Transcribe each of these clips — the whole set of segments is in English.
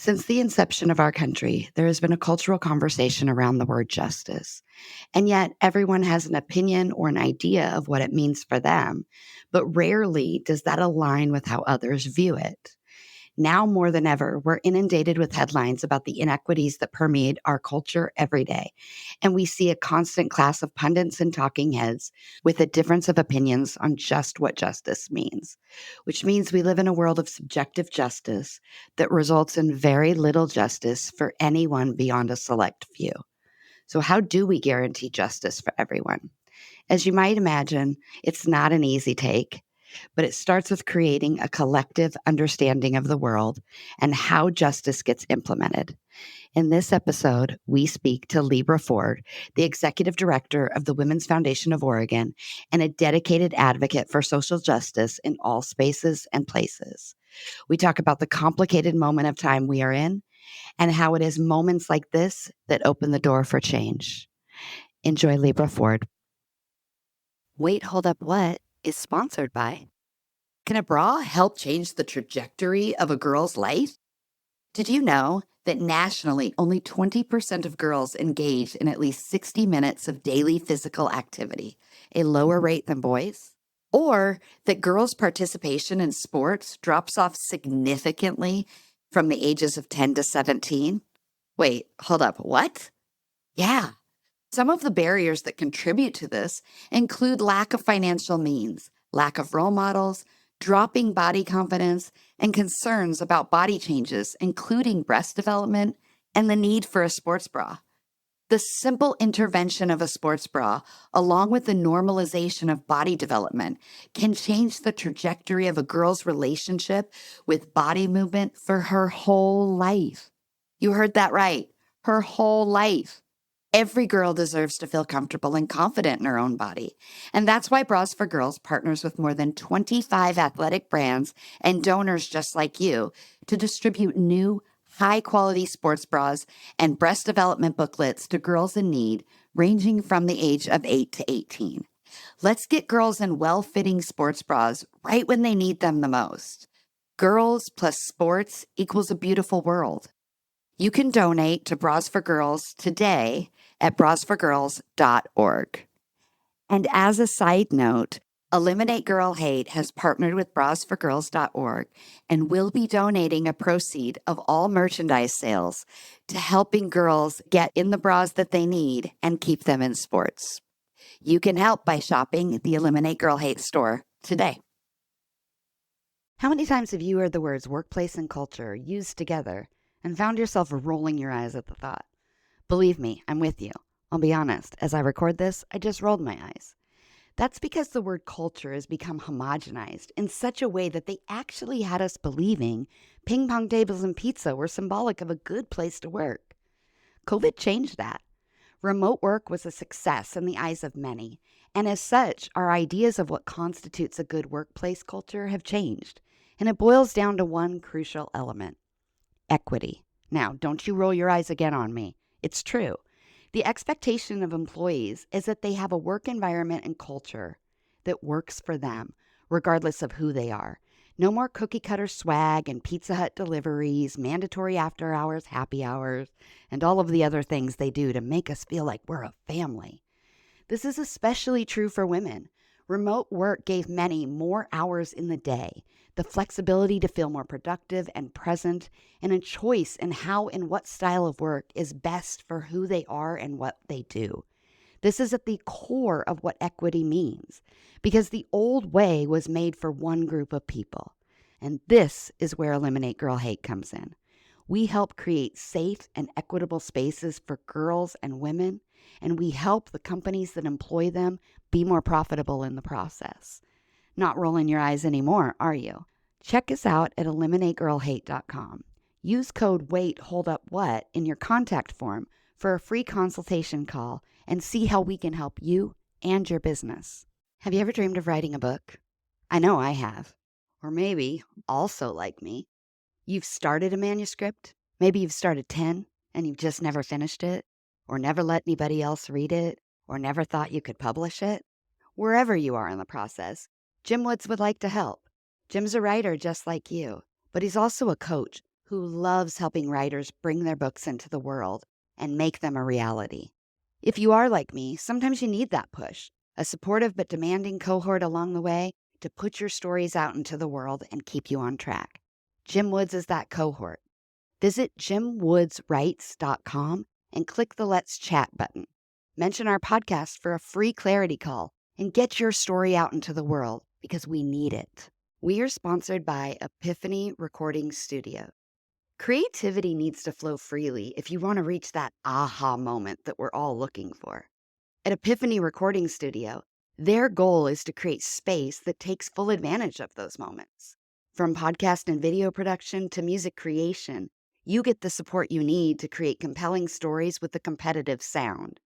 Since the inception of our country, there has been a cultural conversation around the word justice. And yet, everyone has an opinion or an idea of what it means for them, but rarely does that align with how others view it. Now more than ever, we're inundated with headlines about the inequities that permeate our culture every day. And we see a constant class of pundits and talking heads with a difference of opinions on just what justice means, which means we live in a world of subjective justice that results in very little justice for anyone beyond a select few. So, how do we guarantee justice for everyone? As you might imagine, it's not an easy take, but it starts with creating a collective understanding of the world and how justice gets implemented. In this episode, we speak to Libra Forde, the executive director of the Women's Foundation of Oregon and a dedicated advocate for social justice in all spaces and places. We talk about the complicated moment of time we are in and how it is moments like this that open the door for change. Enjoy Libra Forde. Wait, hold up, what is sponsored by? Can a bra help change the trajectory of a girl's life? Did you know that nationally only 20% of girls engage in at least 60 minutes of daily physical activity, a lower rate than boys? Or that girls' participation in sports drops off significantly from the ages of 10 to 17? Wait, hold up, what? Yeah. Some of the barriers that contribute to this include lack of financial means, lack of role models, dropping body confidence, and concerns about body changes, including breast development and the need for a sports bra. The simple intervention of a sports bra, along with the normalization of body development, can change the trajectory of a girl's relationship with body movement for her whole life. You heard that right, her whole life. Every girl deserves to feel comfortable and confident in her own body. And that's why Bras for Girls partners with more than 25 athletic brands and donors just like you to distribute new, high-quality sports bras and breast development booklets to girls in need, ranging from the age of 8 to 18. Let's get girls in well-fitting sports bras right when they need them the most. Girls plus sports equals a beautiful world. You can donate to Bras for Girls today at brasforgirls.org. And as a side note, Eliminate Girl Hate has partnered with brasforgirls.org and will be donating a proceed of all merchandise sales to helping girls get in the bras that they need and keep them in sports. You can help by shopping the Eliminate Girl Hate store today. How many times have you heard the words workplace and culture used together and found yourself rolling your eyes at the thought? Believe me, I'm with you. I'll be honest, as I record this, I just rolled my eyes. That's because the word culture has become homogenized in such a way that they actually had us believing ping pong tables and pizza were symbolic of a good place to work. COVID changed that. Remote work was a success in the eyes of many, and as such, our ideas of what constitutes a good workplace culture have changed, and it boils down to one crucial element: equity. Now, don't you roll your eyes again on me. It's true. The expectation of employees is that they have a work environment and culture that works for them, regardless of who they are. No more cookie cutter swag and Pizza Hut deliveries, mandatory after hours, happy hours, and all of the other things they do to make us feel like we're a family. This is especially true for women. Remote work gave many more hours in the day, the flexibility to feel more productive and present, and a choice in how and what style of work is best for who they are and what they do. This is at the core of what equity means, because the old way was made for one group of people. And this is where Eliminate Girl Hate comes in. We help create safe and equitable spaces for girls and women, and we help the companies that employ them be more profitable in the process. Not rolling your eyes anymore, are you? Check us out at eliminategirlhate.com. Use code WAITHOLDUPWHAT in your contact form for a free consultation call and see how we can help you and your business. Have you ever dreamed of writing a book? I know I have. Or maybe, also like me, you've started a manuscript. Maybe you've started 10 and you've just never finished it, or never let anybody else read it, or never thought you could publish it. Wherever you are in the process, Jim Woods would like to help. Jim's a writer just like you, but he's also a coach who loves helping writers bring their books into the world and make them a reality. If you are like me, sometimes you need that push, a supportive but demanding cohort along the way to put your stories out into the world and keep you on track. Jim Woods is that cohort. Visit jimwoodswrites.com and click the Let's Chat button. Mention our podcast for a free clarity call and get your story out into the world because we need it. We are sponsored by Epiphany Recording Studio. Creativity needs to flow freely if you want to reach that aha moment that we're all looking for. At Epiphany Recording Studio, their goal is to create space that takes full advantage of those moments. From podcast and video production to music creation, you get the support you need to create compelling stories with a competitive sound.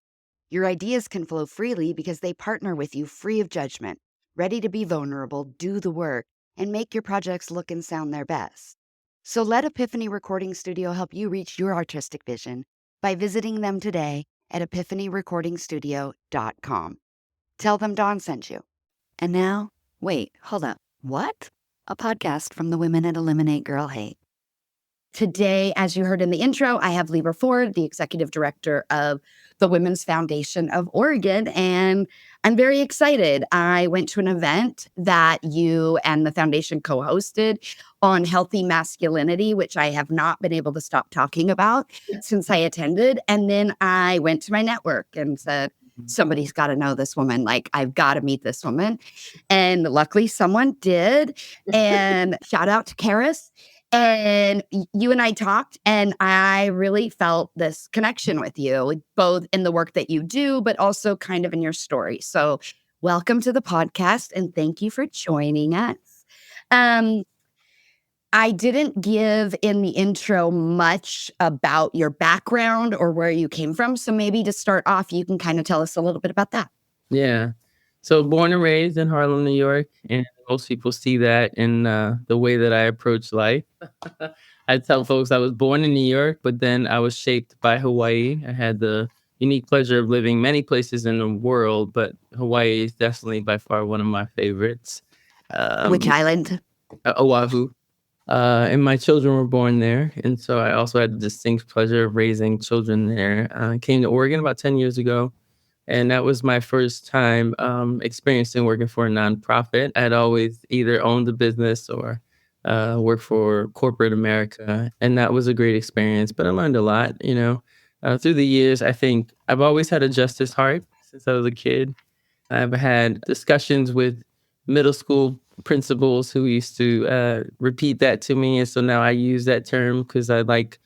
Your ideas can flow freely because they partner with you free of judgment, ready to be vulnerable, do the work, and make your projects look and sound their best. So let Epiphany Recording Studio help you reach your artistic vision by visiting them today at epiphanyrecordingstudio.com. Tell them Dawn sent you. And now, wait, hold up. What? A podcast from the women at Eliminate Girl Hate. Today, as you heard in the intro, I have Libra Forde, the executive director of the Women's Foundation of Oregon, and I'm very excited. I went to an event that you and the foundation co-hosted on healthy masculinity, which I have not been able to stop talking about since I attended. And then I went to my network and said, somebody's got to know this woman. Like, I've got to meet this woman. And luckily someone did. And shout out to Karis. And you and I talked, and I really felt this connection with you, both in the work that you do, but also kind of in your story. So welcome to the podcast, and thank you for joining us. I didn't give in the intro much about your background or where you came from. So maybe to start off, you can kind of tell us a little bit about that. Yeah. So born and raised in Harlem, New York, and most people see that in the way that I approach life. I tell folks I was born in New York, but then I was shaped by Hawaii. I had the unique pleasure of living many places in the world, but Hawaii is definitely by far one of my favorites. Which island? Oahu. And my children were born there. And so I also had the distinct pleasure of raising children there. I came to Oregon about 10 years ago. And that was my first time experiencing working for a nonprofit. I had always either owned a business or worked for corporate America. And that was a great experience. But I learned a lot, through the years. I think I've always had a justice heart since I was a kid. I've had discussions with middle school principals who used to repeat that to me. And so now I use that term because I like,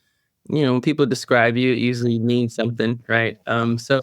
when people describe you, it usually means something, right? So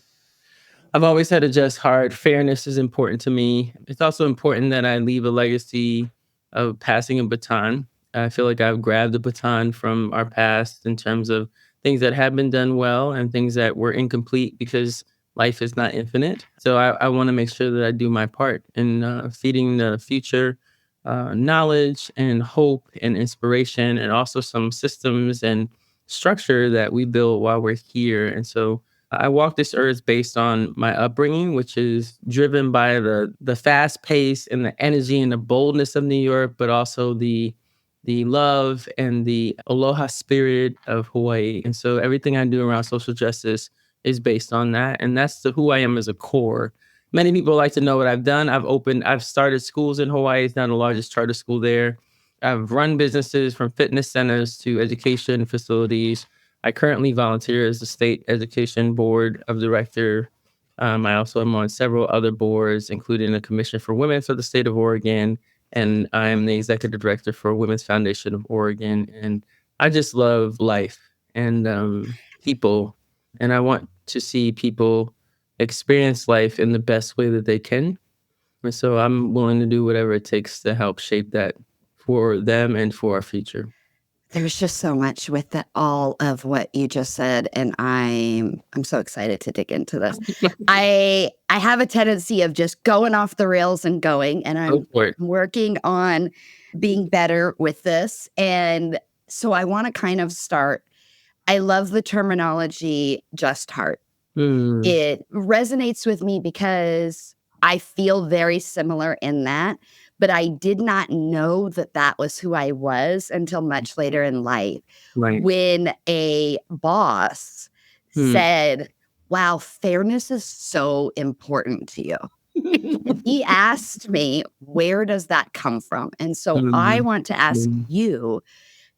I've always had a just heart. Fairness is important to me. It's also important that I leave a legacy of passing a baton. I feel like I've grabbed the baton from our past in terms of things that have been done well and things that were incomplete because life is not infinite. So I want to make sure that I do my part in feeding the future knowledge and hope and inspiration, and also some systems and structure that we build while we're here. And so I walk this earth based on my upbringing, which is driven by the fast pace and the energy and the boldness of New York, but also the love and the aloha spirit of Hawaii. And so everything I do around social justice is based on that. And that's who I am as a core. Many people like to know what I've done. I've started schools in Hawaii. It's now the largest charter school there. I've run businesses from fitness centers to education facilities. I currently volunteer as the state education board of director. I also am on several other boards, including the Commission for Women for the state of Oregon. And I'm the executive director for Women's Foundation of Oregon. And I just love life and people. And I want to see people experience life in the best way that they can. And so I'm willing to do whatever it takes to help shape that for them and for our future. There's just so much with all of what you just said, and I'm so excited to dig into this. I have a tendency of just going off the rails and going, and I'm working on being better with this. And so I want to kind of start. I love the terminology just heart. It resonates with me because I feel very similar in that. but I did not know that that was who I was until much later in life Right. when a boss Hmm. said, "Wow, fairness is so important to you." He asked me, "Where does that come from?" And so I Mhm. want to ask Mhm. you,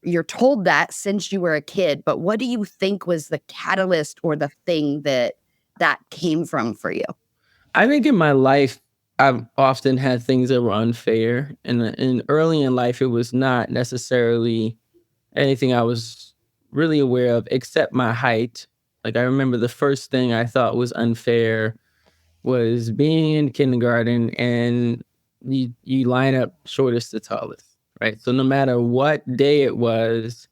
you're told that since you were a kid, but what do you think was the catalyst or the thing that that came from for you? I think in my life, I've often had things that were unfair, and early in life, it was not necessarily anything I was really aware of, except my height. Like, I remember the first thing I thought was unfair was being in kindergarten, and you line up shortest to tallest, right? So no matter what day it was,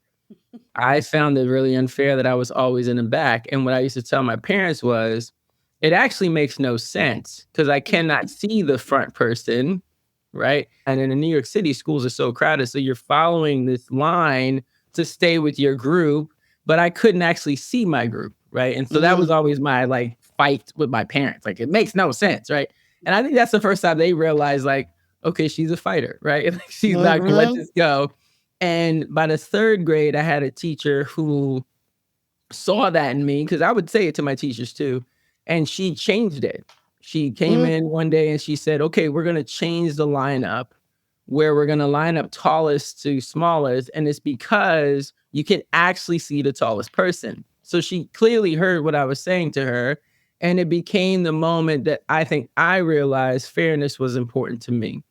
I found it really unfair that I was always in the back, and what I used to tell my parents was, "It actually makes no sense because I cannot see the front person," right? And in New York City, schools are so crowded, so you're following this line to stay with your group, but I couldn't actually see my group, right? And so that was Mm, always my, like, fight with my parents, like, "It makes no sense," right? And I think that's the first time they realized, like, "Okay, she's a fighter," right? Like, she's not gonna let mhm. this go. And by the 3rd grade, I had a teacher who saw that in me because I would say it to my teachers too, and she changed it. She came Mm, in one day and she said, "Okay, we're gonna change the lineup where we're gonna line up tallest to smallest, and it's because you can actually see the tallest person." So she clearly heard what I was saying to her, and it became the moment that I think I realized fairness was important to me.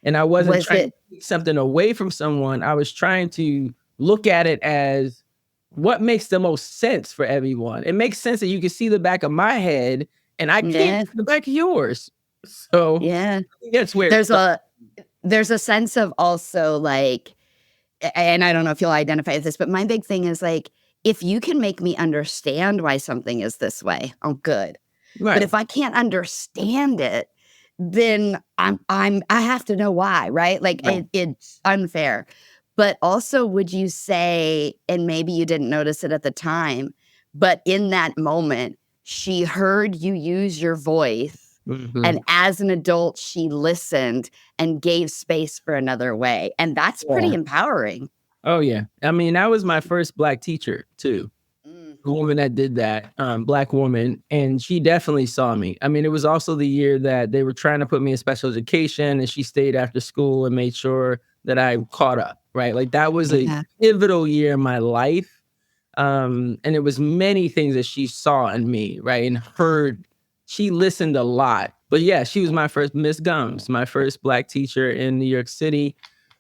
And I wasn't was trying it to take something away from someone. I was trying to look at it as what makes the most sense for everyone. It makes sense that you can see the back of my head and I can't yeah, see the back of yours. So yeah. I think that's where it There's started. a sense of also, like, and I don't know if you'll identify with this, but my big thing is, like, if you can make me understand why something is this way, oh, good. But Right. if I can't understand it, then I have to know why, right? Like, Right. it's unfair. But also, would you say, and maybe you didn't notice it at the time, but in that moment, she heard you use your voice, and Mhm. as an adult, she listened and gave space for another way, and that's pretty Yeah. empowering. Oh yeah. I mean, that was my first black teacher too. Mm, The woman that did that, black woman, and she definitely saw me. I mean, it was also the year that they were trying to put me in special education, and she stayed after school and made sure that I caught up, right? Like, that was a yeah. pivotal year in my life, and it was many things that she saw in me, right, and heard. She listened a lot. But, yeah, she was my first Miss Gums, my first black teacher in New York City,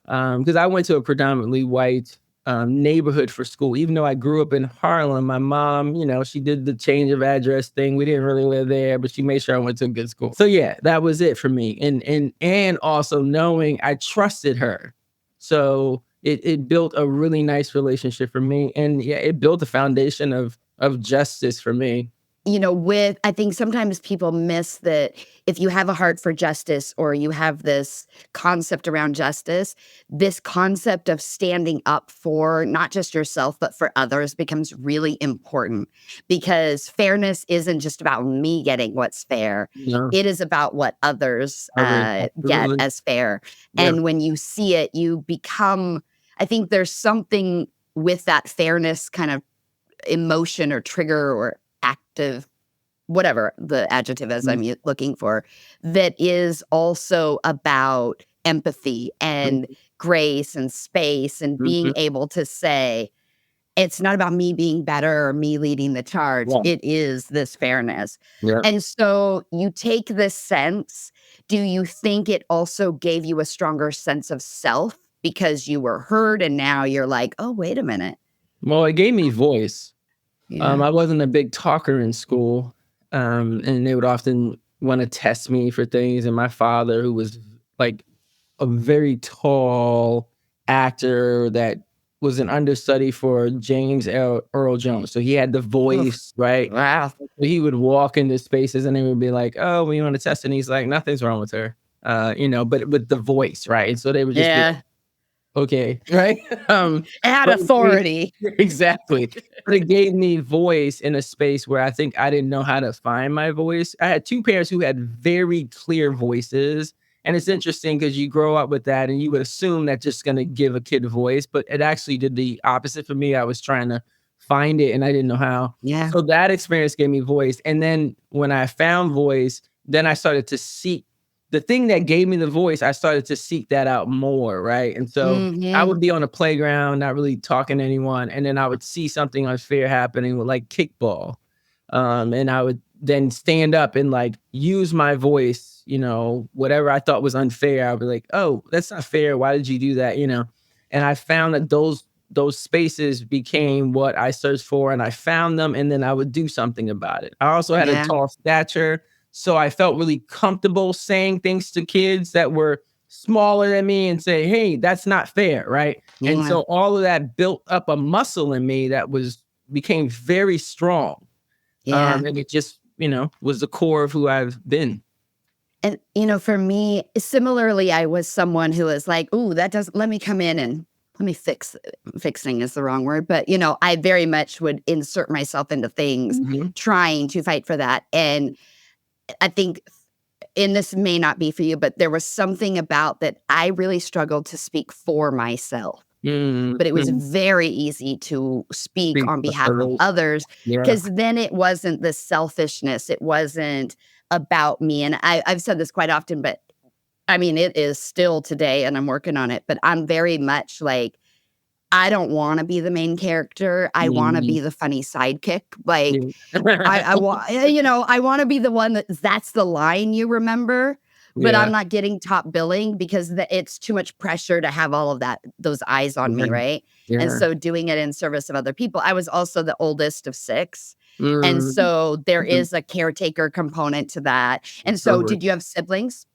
because I went to a predominantly white neighborhood for school. Even though I grew up in Harlem, my mom, she did the change of address thing. We didn't really live there, but she made sure I went to a good school. So yeah, that was it for me. And also knowing I trusted her. So it built a really nice relationship for me. And yeah, it built a foundation of justice for me. With I think sometimes people miss that if you have a heart for justice or you have this concept around justice, this concept of standing up for not just yourself, but for others becomes really important because fairness isn't just about me getting what's fair. No, It is about what others others get absolutely. as fair. Yeah. And when you see it, you become, I think there's something with that fairness kind of emotion or trigger or active, whatever the adjective is Mm, looking for, that is also about empathy and mhm, grace and space and being mhm. able to say, it's not about me being better or me leading the charge. Yeah. It is this fairness. Yeah. And so you take this sense. Do you think it also gave you a stronger sense of self because you were heard and now you're like, oh, wait a minute. Well, it gave me voice. Yeah. I wasn't a big talker in school, and they would often wanna test me for things, and my father, who was, like, a very tall actor that was an understudy for James Earl Jones, so he had the Oof. voice, right? Wow. He would walk into spaces, and they would be like, "Oh, well, you wanna test?" And he's like, "Nothing's wrong with her." But with the voice, right? And so they would just be Yeah. okay, right? At But it authority. exactly. But it gave me voice in a space where I think I didn't know how to find my voice. I had 2 parents who had very clear voices, And it's interesting because you grow up with that and you would assume that's just going to give a kid a voice, but it actually did the opposite for me. I was trying to find it and I didn't know how. Yeah. So that experience gave me voice. And then when I found voice, then I started to seek the thing that gave me the voice. I started to seek that out more. Right. And so I Mhm. would be on a playground, not really talking to anyone. And then I would see something unfair happening with like kickball. And I would then stand up and like use my voice, whatever I thought was unfair. I'd be like, oh, that's not fair. Why did you do that? And I found that those spaces became what I searched for and I found them and then I would do something about it. I also had a Yeah. tall stature. So I felt really comfortable saying things to kids that were smaller than me and say, hey, that's not fair. Right. And Yeah. so all of that built up a muscle in me that became very strong. Yeah. And it just, was the core of who I've been. And, for me, similarly, I was someone who was like, "Ooh, that doesn't let me come in and let me fixing is the wrong word, but, I very much would insert myself into things Mhm. trying to fight for that." And I think, and this may not be for you, but there was something about that I really struggled to speak for myself. But it was Mhm. very easy to speak Speak on for behalf of others. others, Yeah. because then it wasn't the selfishness, it wasn't about me, and I've said this quite often, but, I mean, it is still today, and I'm working on it, but I'm very much like, I don't wanna be the main character, I wanna Mhm. be the funny sidekick, like, Yeah. I wanna be the one that's the line you remember, but I'm Yeah. not getting top billing because it's too much pressure to have all of those eyes on me, Yeah. right? And Yeah. so doing it in service of other people. I was also the oldest of 6, and Mm. so there Mhm. is a caretaker component to that. And so Totally. did you have siblings?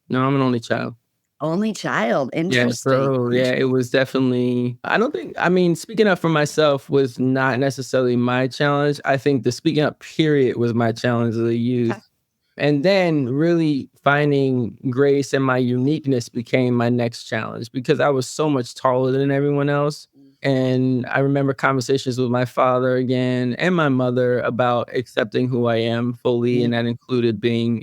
No, I'm an only child. Only child, Yeah, interesting, so, yeah, it was definitely I mean, speaking up for myself was not necessarily my challenge. I think the speaking up period was my challenge as a youth. And then really finding grace and my uniqueness became my next challenge because I was so much taller than everyone else. And I remember conversations with my father again and my mother about accepting who I am fully. Mm, And that included being,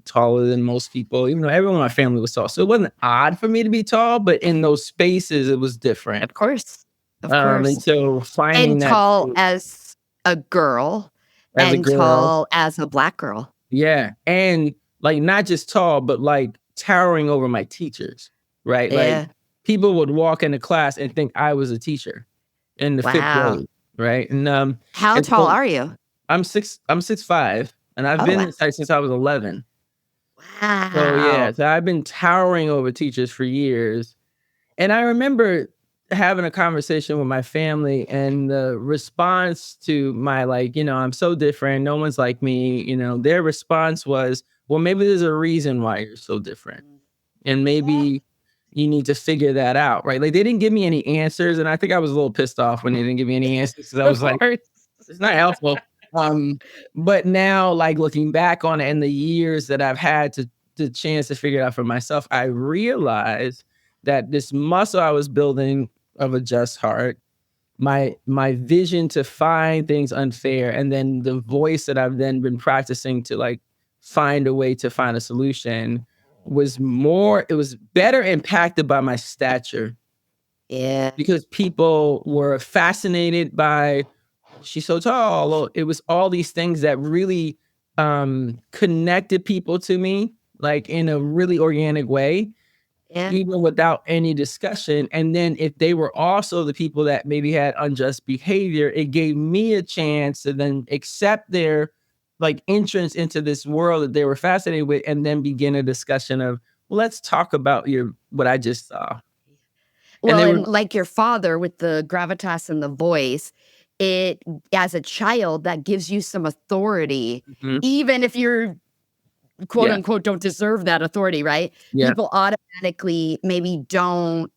taller than most people, even though everyone in my family was tall. So it wasn't odd for me to be tall, but in those spaces, it was different. of course, of course. And so finding And that tall as a girl as a and girl. tall as a Black girl. Yeah, and, like, not just tall, but, like, towering over my teachers, right? Like, Yeah. people would walk into class and think I was a teacher in the 5th Wow. grade, right? How And tall so are you? I'm 6'5", and I've Oh, been wow. this height since I was 11. So, yeah, Wow. so I've been towering over teachers for years, and I remember having a conversation with my family and the response to my like, I'm so different. No one's like me. Their response was, well, maybe there's a reason why you're so different. And Yeah, maybe you need to figure that out. Right. Like they didn't give me any answers. And I think I was a little pissed off when they didn't give me any answers because I of was like, course. it's not helpful. Um, but now, like looking back on it and the years that I've had to the chance to figure it out for myself, I realized that this muscle I was building of a just heart, my vision to find things unfair, and then the voice that I've then been practicing to like find a way to find a solution it was better impacted by my stature Yeah, because people were fascinated by she's so tall. Or it was all these things that really connected people to me, like in a really organic way, yeah, even without any discussion. And then if they were also the people that maybe had unjust behavior, it gave me a chance to then accept their like entrance into this world that they were fascinated with and then begin a discussion of, well, let's talk about what I just saw. And well, they and were like your father with the gravitas and the voice, it as a child, that gives you some authority, Mhm. even if you're quote Yeah, unquote don't deserve that authority, right? yeah, People automatically maybe don't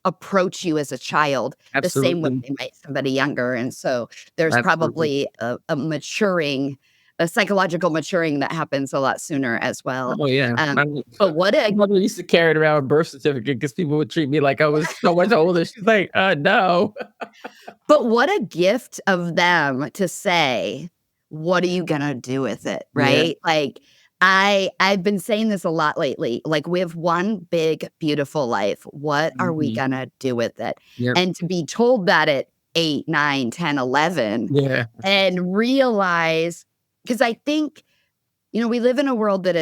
approach you as a child the same way absolutely. they might somebody younger. And so there's Absolutely. probably a maturing, a psychological maturing that happens a lot sooner as well. Oh, yeah. Um, I mean, but what my a mother used to carry it around a birth certificate because people would treat me like I was so much older. She's like, no." but what a gift of them to say, "What are you gonna do with it?" Yeah. Right? Like, I've been saying this a lot lately. Like, we have one big, beautiful life. What are we Mhm. gonna do with it? Yep. And to be told that at 8, 9, 10, 11, Yeah. and realize, because I think, we live in a world that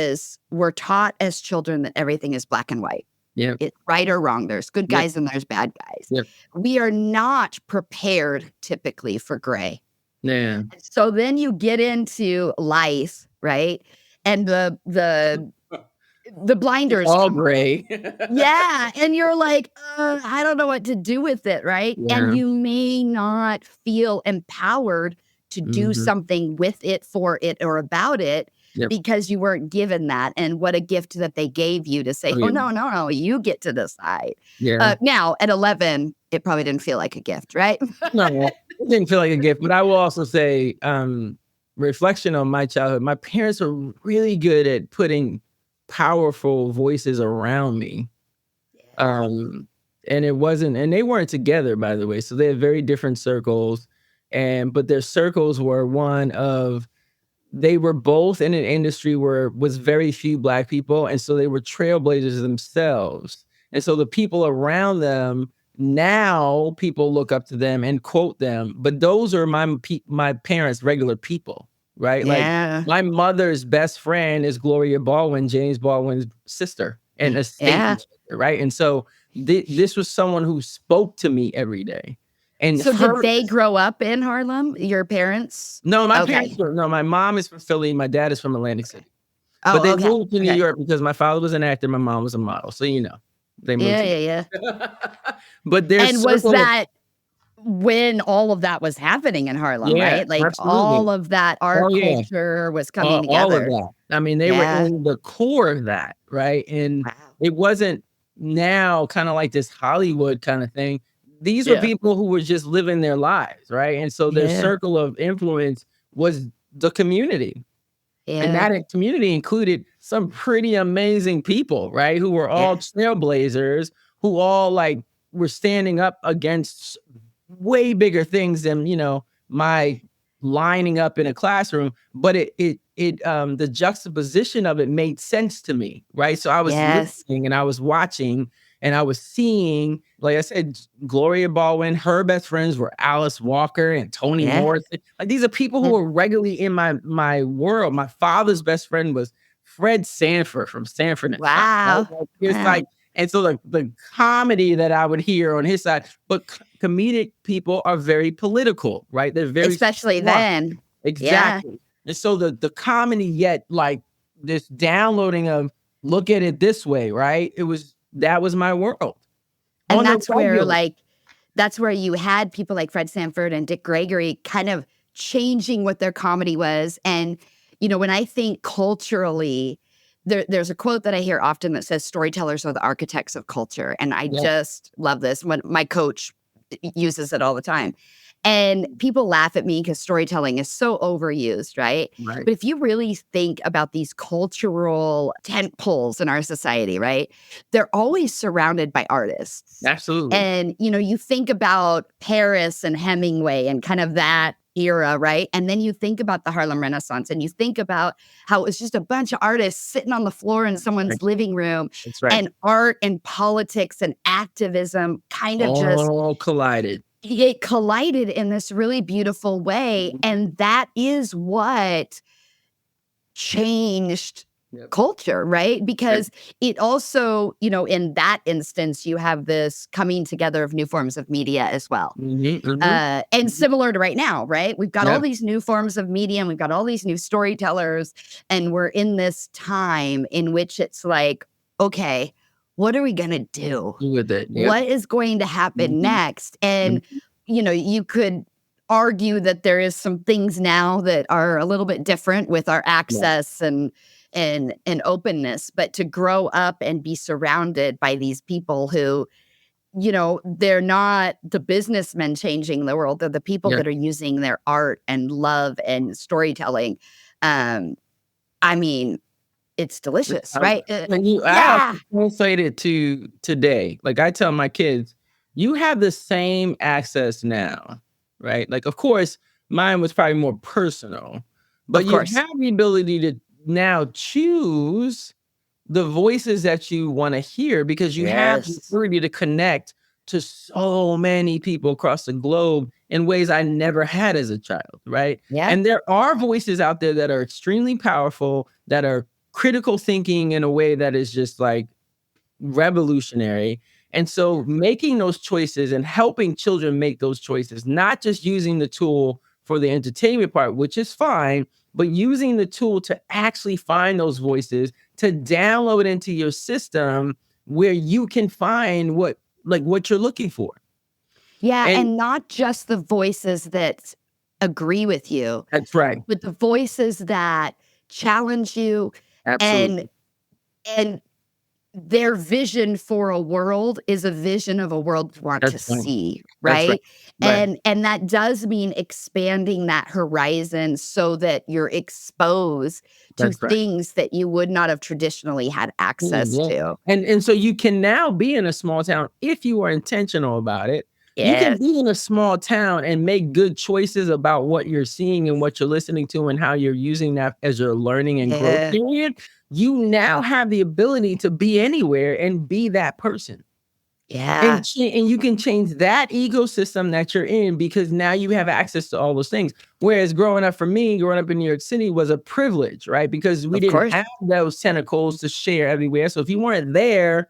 we're taught as children that everything is black and white. Yep. It's right or wrong. There's good Yep. guys and there's bad guys. Yep. We are not prepared typically for gray. Yeah. So then you get into life, right? And the It's blinders all come on. gray. Yeah, and you're like, I don't know what to do with it," right? And Yeah. you may not feel empowered to do Mhm. something with it, for it, or about it Yep. because you weren't given that, and what a gift that they gave you to say, Oh, "Oh, yeah. no, no, no, you get to decide." Yeah. Now at 11, it probably didn't feel like a gift, right? No, it didn't feel like a gift, but I will also say, reflection on my childhood, my parents were really good at putting powerful voices around me. Um, and they weren't together, by the way, so they had very different circles, but their circles were one of they were both in an industry where was very few Black people, and so they were trailblazers themselves. And so the people around them, now people look up to them and quote them, but those are my parents' regular people, right? Like, Yeah, my mother's best friend is Gloria Baldwin, James Baldwin's sister and a yeah. sister, right? And so this was someone who spoke to me every day. And So did her they grow up in Harlem, your parents? No, my Okay. parents were no, my mom is from Philly, my dad is from Atlantic Okay. City. But Oh, they okay, moved to New okay. York because my father was an actor, my mom was a model, so, they moved Yeah, to yeah, yeah. But their And was circle of that when all of that was happening in Harlem, Yeah, right? Like, all absolutely. of that Oh, art yeah. culture was coming All of together. that. I mean, they were Yeah. in the core of that, right? And Wow. it wasn't now kinda like this Hollywood kinda thing. These were Yeah. people who were just living their lives, right? And so their Yeah. circle of influence was the community. And Yeah. that community included some pretty amazing people, right? Who were all Yeah. trailblazers, who all like were standing up against way bigger things than, my lining up in a classroom. But the juxtaposition of it made sense to me, right? So I was Yes. listening and I was watching and I was seeing, like I said, Gloria Baldwin, her best friends were Alice Walker and Toni Yeah. Morrison. Like, these are people who Yeah. were regularly in my world. My father's best friend was Fred Sanford from Sanford and Son, right? Wow. Like, it's Wow. like, and so the comedy that I would hear on his side, but comedic people are very political, right? They're very Especially smart. then. Yeah. Exactly. And so the comedy, yet like this downloading of look at it this way, right? That was my world And on the regular. that's where you had people like Fred Sanford and Dick Gregory kind of changing what their comedy was. And, when I think culturally, there's a quote that I hear often that says storytellers are the architects of culture. And I Yep. just love this. When my coach uses it all the time. And people laugh at me because storytelling is so overused, right? Right. But if you really think about these cultural tent poles in our society, right? They're always surrounded by artists. Absolutely. And, you think about Paris and Hemingway and kind of that era, right? And then you think about the Harlem Renaissance and you think about how it was just a bunch of artists sitting on the floor in someone's Right. living room, That's right. and art and politics and activism kind of just All collided. it collided in this really beautiful way. Mhm. And that is what changed Yep. culture, right? Yep. Because it also, in that instance, you have this coming together of new forms of media as well. Mhm, mhm, And mhm. similar to right now, right? We've got all Yeah. these new forms of media and we've got all these new storytellers. And we're in this time in which it's like, okay, what are we going to do? With it. Yep. What is going to happen Mhm, next? And, mhm. you could argue that there is some things now that are a little bit different with our Yeah. access and openness, but to grow up and be surrounded by these people who, they're not the businessmen changing the world, they're the people Yeah. that are using their art and love and storytelling. Um, I mean, it's delicious, right? I also Yeah. translate it to today. Like, I tell my kids, "You have the same access now," right? Like, of course, mine was probably more personal, Of but you course. have the ability to now choose the voices that you want to hear because you have the Yes. ability to connect to so many people across the globe in ways I never had as a child, right? Yeah. And there are voices out there that are extremely powerful, that are critical thinking in a way that is just like revolutionary. And so making those choices and helping children make those choices, not just using the tool for the entertainment part, which is fine, but using the tool to actually find those voices, to download into your system where you can find what you're looking for. Yeah, And and not just the voices that agree with you, that's right. but the voices that challenge you and Absolutely. and their vision for a world is a vision of a world you want to That's right. see, That's right. right? Right. And that does mean expanding that horizon so that you're exposed to That's right. things that you would not have traditionally had access Yeah. to. And so you can now be in a small town if you are intentional about it. You can Yes. be in a small town and make good choices about what you're seeing and what you're listening to and how you're using that as your learning and growth Yeah. period. You now have the ability to be anywhere and be that person. Yeah. And you can change that ecosystem that you're in because now you have access to all those things. Whereas growing up for me, growing up in New York City was a privilege, right? Because we Of didn't course. have those tentacles to share everywhere. So if you weren't there,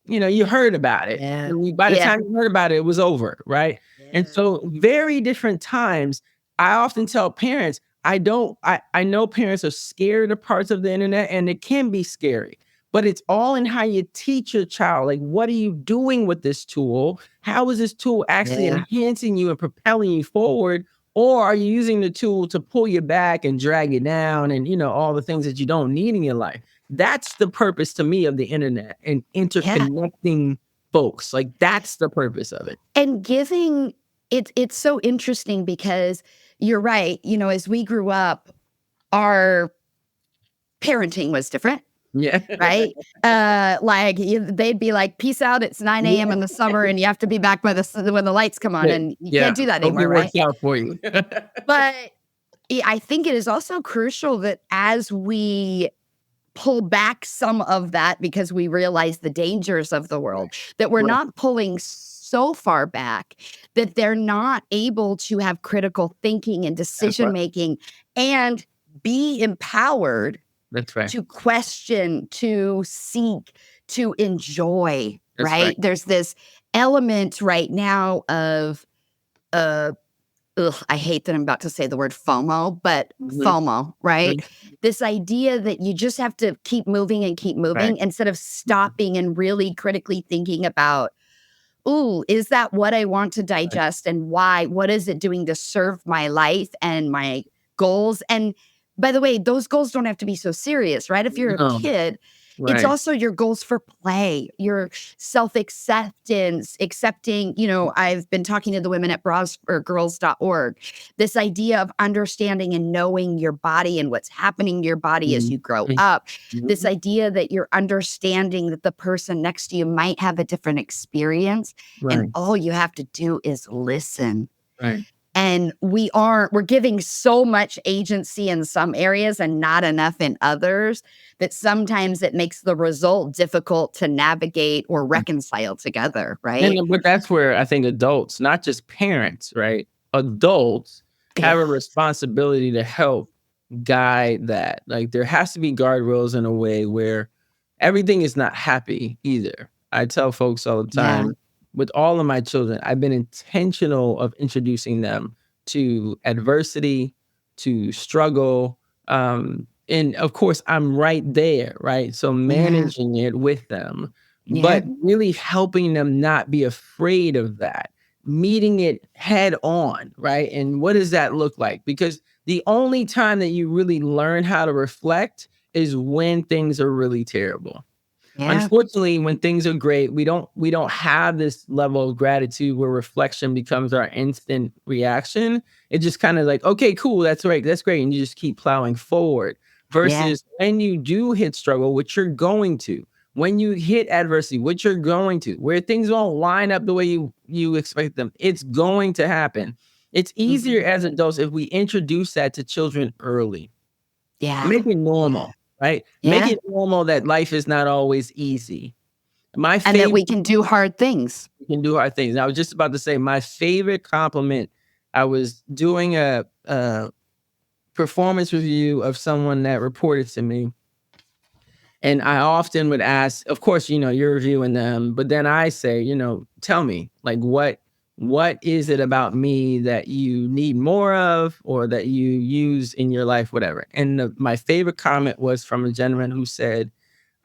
you heard about it. Yeah. By the Yeah. time you heard about it, it was over, right? And Yeah. so very different times. I often tell parents, I know parents are scared of parts of the internet and it can be scary, but it's all in how you teach your child. Like, what are you doing with this tool? How is this tool actually Yeah. enhancing you and propelling you forward? Or are you using the tool to pull you back and drag you down and all the things that you don't need in your life? That's the purpose to me of the internet and Yeah. interconnecting folks. Like that's the purpose of it. And giving it's so interesting because you're right, as we grew up, our parenting was different, Yeah. right? They'd be like, "Peace out, it's 9 a.m. Yeah. in the summer, and you have to be back by when the lights come on," Yeah. and you Yeah. can't do that Hope it anymore, right? works out for you. But I think it is also crucial that as we pull back some of that because we realize the dangers of the world, that we're Right. not pulling so far back that they're not able to have critical thinking and That's decision right. making and be empowered That's right. to question, to seek, to enjoy, That's right? right. There's this element right now of uh I hate that I'm about to say the word FOMO, but Mhm. FOMO, right? Mhm. This idea that you just have to keep moving and keep Right. moving instead of stopping and really critically thinking about, "Ooh, is that what I want to Right. digest and why? What is it doing to serve my life and my goals?" And by the way, those goals don't have to be so serious, right? If you're a No. kid, it's Right. also your goals for play, your self-acceptance, accepting, I've been talking to the women at brasforgirls.org. This idea of understanding and knowing your body and what's happening to your body as Mhm. you grow Mhm. up. This Mhm. idea that you're understanding that the person next to you might have a different experience and Right. all you have to do is listen. Right. And we're giving so much agency in some areas and not enough in others that sometimes it makes the result difficult to navigate or reconcile together, right? But that's where I think adults, not just parents, right? Adults have a Yes. responsibility to help guide that. Like there has to be guardrails in a way where everything is not happy either. I tell folks all the Yeah. time with all of my children, I've been intentional of introducing them to adversity, to struggle. And of course, I'm right there, right? So Yeah. managing it with them, Yeah. but really helping them not be afraid of that, meeting it head on, right? And what does that look like? Because the only time that you really learn how to reflect is when things are really terrible. Yeah. Unfortunately, when things are great, we don't have this level of gratitude where reflection becomes our instant reaction. It just kind of like, okay, cool, that's right, that's great, and you just keep plowing forward. Yeah. Versus when you do hit struggle, which you're going to, when you hit adversity, which you're going to, where things don't line up the way you expect them, it's going to happen. It's easier Mhm. as adults if we introduce that to children early. Yeah. Make it Yeah. normal, right? Make Yeah. it normal that life is not always easy. My And that favorite we can do hard things. We can do hard things. And I was just about to say my favorite compliment. I was doing a performance review of someone that reported to me, and I often would ask, of course, you're reviewing them, but then I say, tell me, like, what is it about me that you need more of or that you use in your life, whatever. And my favorite comment was from a gentleman who said,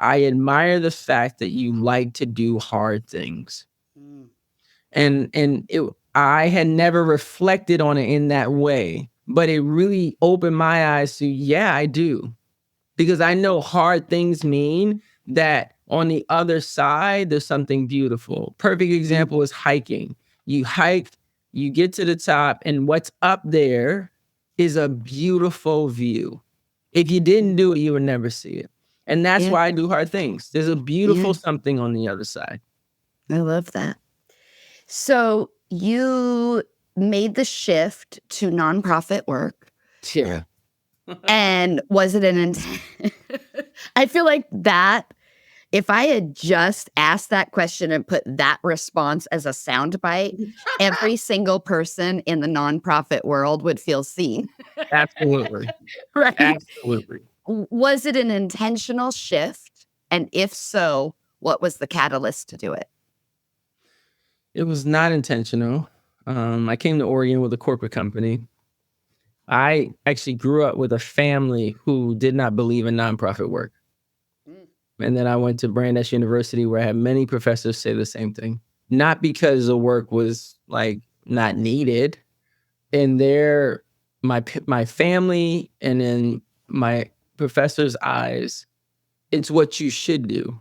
I admire the fact that you like to do hard things. Mm. I had never reflected on it in that way, but it really opened my eyes to, yeah, I do. Because I know hard things mean that on the other side, there's something beautiful. Perfect Mm. example is hiking. You hike, you get to the top, and what's up there is a beautiful view. If you didn't do it, you would never see it. And that's Yeah. why I do hard things. There's a Yeah. beautiful something on the other side. I love that. So you made the shift to nonprofit work. Yeah. And was it an I feel like that if I had just asked that question and put that response as a soundbite, every single person in the nonprofit world would feel seen. Absolutely. Right? Absolutely. Was it an intentional shift? And if so, what was the catalyst to do it? It was not intentional. I came to Oregon with a corporate company. I actually grew up with a family who did not believe in nonprofit work. Mm. And then I went to Brandeis University where I had many professors say the same thing. Not because the work was like not needed. In my family and in my professor's eyes, it's what you should do.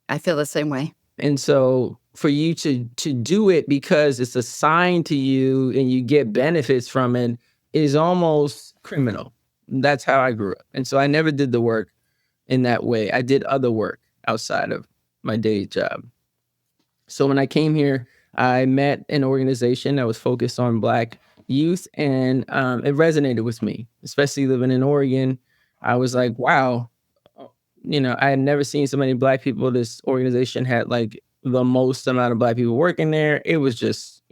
I feel the same way. And so for you to do it because it's assigned to you and you get benefits from it is almost criminal. That's how I grew up. And so I never did the work in that way. I did other work outside of my day job. So when I came here, I met an organization that was focused on Black youth, and it resonated with me, especially living in Oregon. I was like, wow, I had never seen so many Black people. This organization had like the most amount of Black people working there. It was just,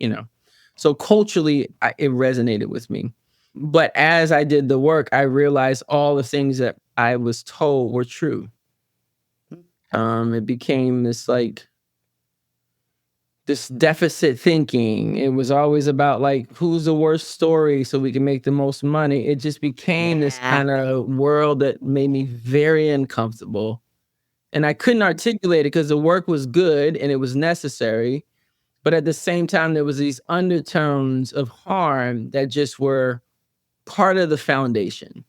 so culturally, it resonated with me. But as I did the work, I realized all the things that I was told were true. It became this deficit thinking. It was always about like, who's the worst story so we can make the most money. It just became this Yeah. kind of world that made me very uncomfortable. And I couldn't articulate it because the work was good and it was necessary. But at the same time, there was these undertones of harm that just were part of the foundation.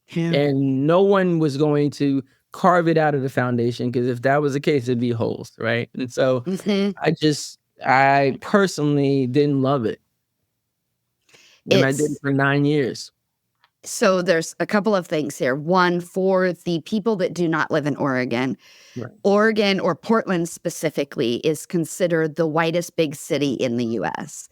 Yeah. And no one was going to carve it out of the foundation, because if that was the case, it'd be holes, right? And so Mhm. I personally didn't love it. And I did it It's for 9 years. so there's a couple of things here. One, for the people that do not live in Oregon, Right. Oregon or Portland specifically is considered the whitest big city in the US.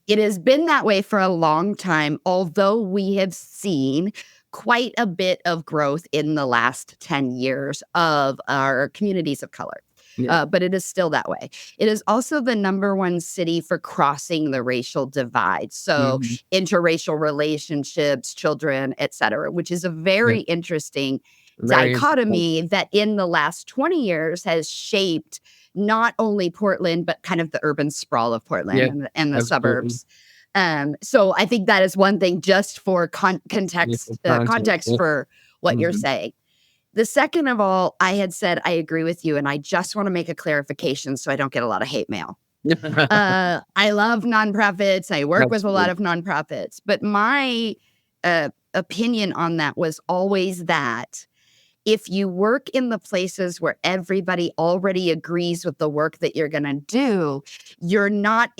It has been that way for a long time, although we have seen quite a bit of growth in the last 10 years of our communities of color. Yeah. But it is still that way. It is also the number one city for crossing the racial divide. So Mhm. interracial relationships, children, et cetera, which is a Yeah. very interesting Very interesting. dichotomy that in the last 20 years has shaped not only Portland, but kind of the urban sprawl of Portland Yeah, and the absolutely. suburbs. So I think that is one thing just for Yeah, for context context. for what you're Mhm. saying. The second of all, I had said, I agree with you. And I just want to make a clarification so I don't get a lot of hate mail. I love nonprofits. I work with a lot Absolutely. of nonprofits. But my opinion on that was always that if you work in the places where everybody already agrees with the work that you're going to do, you're not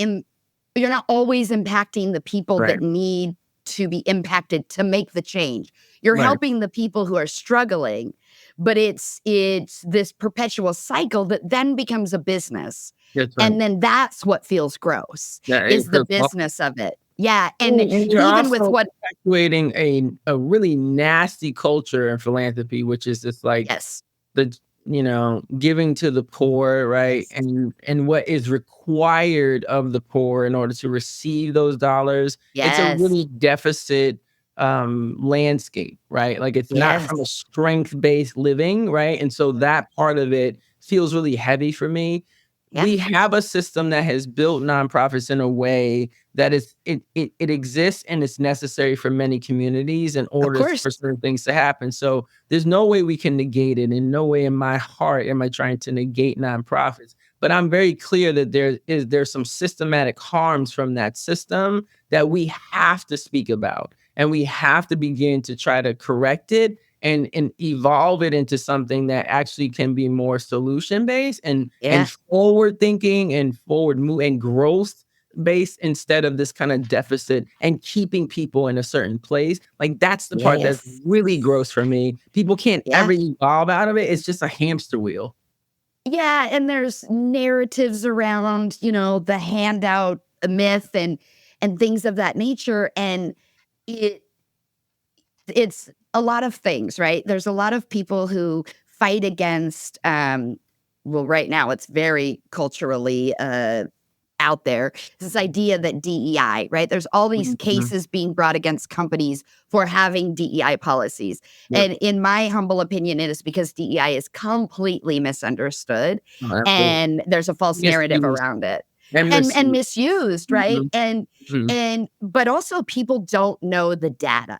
always impacting the people Right, that need to be impacted to make the change. You're right. helping the people who are struggling, but it's this perpetual cycle that then becomes a business. That's right. And then that's what feels gross, Yeah, it is the feels awful. business of it. Yeah, and And you're even with also what perpetuating a really nasty culture in philanthropy, which is just like yes, the giving to the poor, right? yes, And what is required of the poor in order to receive those dollars. It's a yes, really deficit landscape, right? Like it's not from a yes, strength-based living, right? And so that part of it feels really heavy for me. yeah, We have a system that has built nonprofits in a way that is it exists and it's necessary for many communities in of order course. for certain things to happen. So there's no way we can negate it. In no way in my heart am I trying to negate nonprofits. But I'm very clear that there's some systematic harms from that system that we have to speak about. And we have to begin to try to correct it and evolve it into something that actually can be more solution based and Yeah, forward thinking and forward move and growth based instead of this kind of deficit and keeping people in a certain place. Like that's the part that's yes, really gross for me. People can't yeah. ever evolve out of it. It's just a hamster wheel. Yeah, and there's narratives around, the handout myth and things of that nature, and it it's a lot of things, right? There's a lot of people who fight against, well, right now it's very culturally out there. This idea that DEI, right? There's all these Mhm. cases being brought against companies for having DEI policies. Yep. And in my humble opinion, it is because DEI is completely misunderstood Oh, absolutely. and there's a false narrative Misused around it. and And misused. misused, right? Mhm, And mhm. and but also people don't know the data.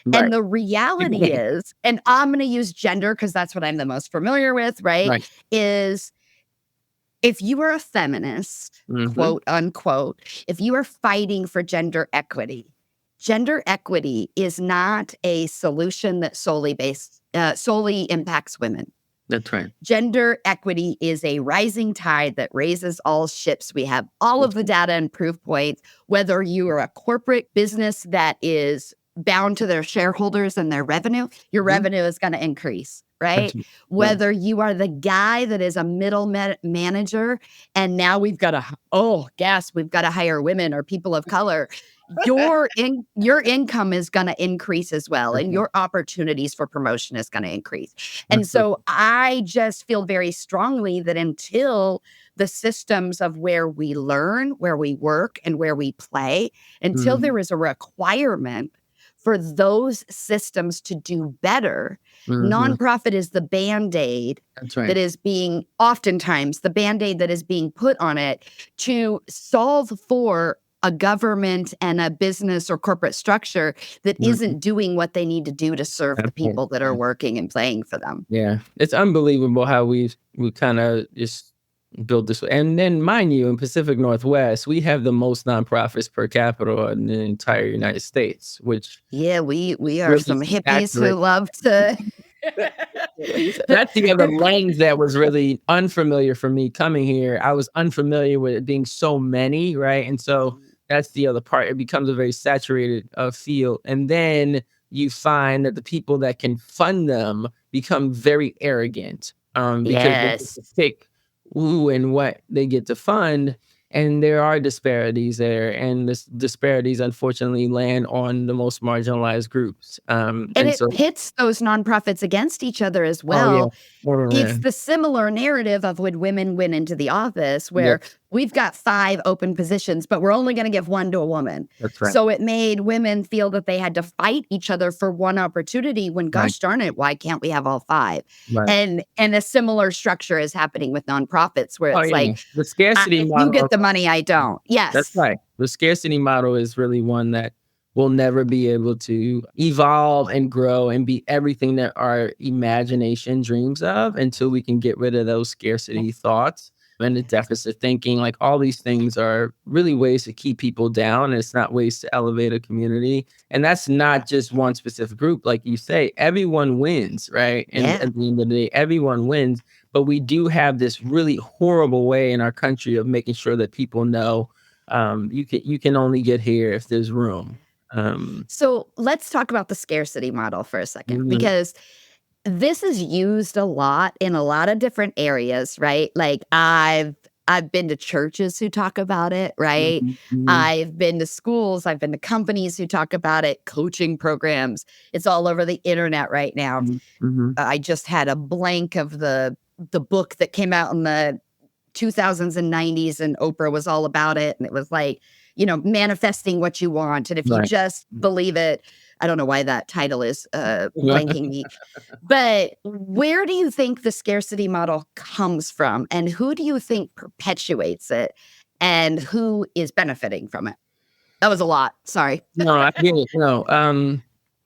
And Right. the People reality hate. is, and I'm going to use gender because that's what I'm the most familiar with, right? Right. Is if you are a feminist, Mhm. quote unquote, if you are fighting for gender equity is not a solution that solely impacts women. That's right. Gender equity is a rising tide that raises all ships. We have all of That's the data and proof points, whether you are a corporate business that is bound to their shareholders and their revenue, your mhm. revenue is going to increase, That's right? right. Whether you are the guy that is a manager and now we've got to hire women or people of color, your income is going to increase as well That's and right. your opportunities for promotion is going to increase. And so Absolutely. I just feel very strongly that until the systems of where we learn, where we work, and where we play, until Mhm, there is a requirement for those systems to do better, mhm. nonprofit is the band aid That's right. that is being oftentimes the band aid that is being put on it to solve for a government and a business or corporate structure that Mhm. isn't doing what they need to do to serve the Absolutely. people that are working and playing for them. Yeah, it's unbelievable how we kinda just built this way. And then mind you, in Pacific Northwest, we have the most nonprofits per capita in the entire United States, which Yeah, we are really some hippies who accurate. love to That's the other lens that was really unfamiliar for me coming here. I was unfamiliar with it being so many, right? And so that's the other part. It becomes a very saturated field. And then you find that the people that can fund them become very arrogant because they get Yes. to pick who and what they get to fund. And there are disparities there. And this disparities, unfortunately, land on the most marginalized groups. And And it so, pits those nonprofits against each other as oh, yeah. well. Oh, yeah. It's the similar narrative of when women went into the office Yep. where we've got 5 open positions, but we're only gonna give 1 to a woman. That's right. So it made women feel that they had to fight each other for 1 opportunity when, Right, gosh darn it, why can't we have all 5? right. And a similar structure is happening with nonprofits where Oh, it's yeah. like, The scarcity you model get the money, I don't. that's Yes. right. The scarcity model is really one that will never be able to evolve and grow and be everything that our imagination dreams of until we can get rid of those scarcity thoughts and the deficit thinking. Like all these things are really ways to keep people down. And it's not ways to elevate a community. And that's not just one specific group. Like you say, everyone wins, right? And Yeah. at the end of the day, everyone wins. But we do have this really horrible way in our country of making sure that people know you can only get here if there's room. Um, So let's talk about the scarcity model for a second, mhm, because this is used a lot in a lot of different areas, right? Like I've been to churches who talk about it, right? Mhm, mhm, I've been to schools, I've been to companies who talk about it, coaching programs. It's all over the internet right now. mhm, mhm. I just had a blank of the book that came out in the 2000s and 90s, and Oprah was all about it, and it was like, manifesting what you want, and if you Right. just believe it. I don't know why that title is, blanking me. But where do you think the scarcity model comes from, and who do you think perpetuates it, and who is benefiting from it? That was a lot, sorry. No, I get it. No,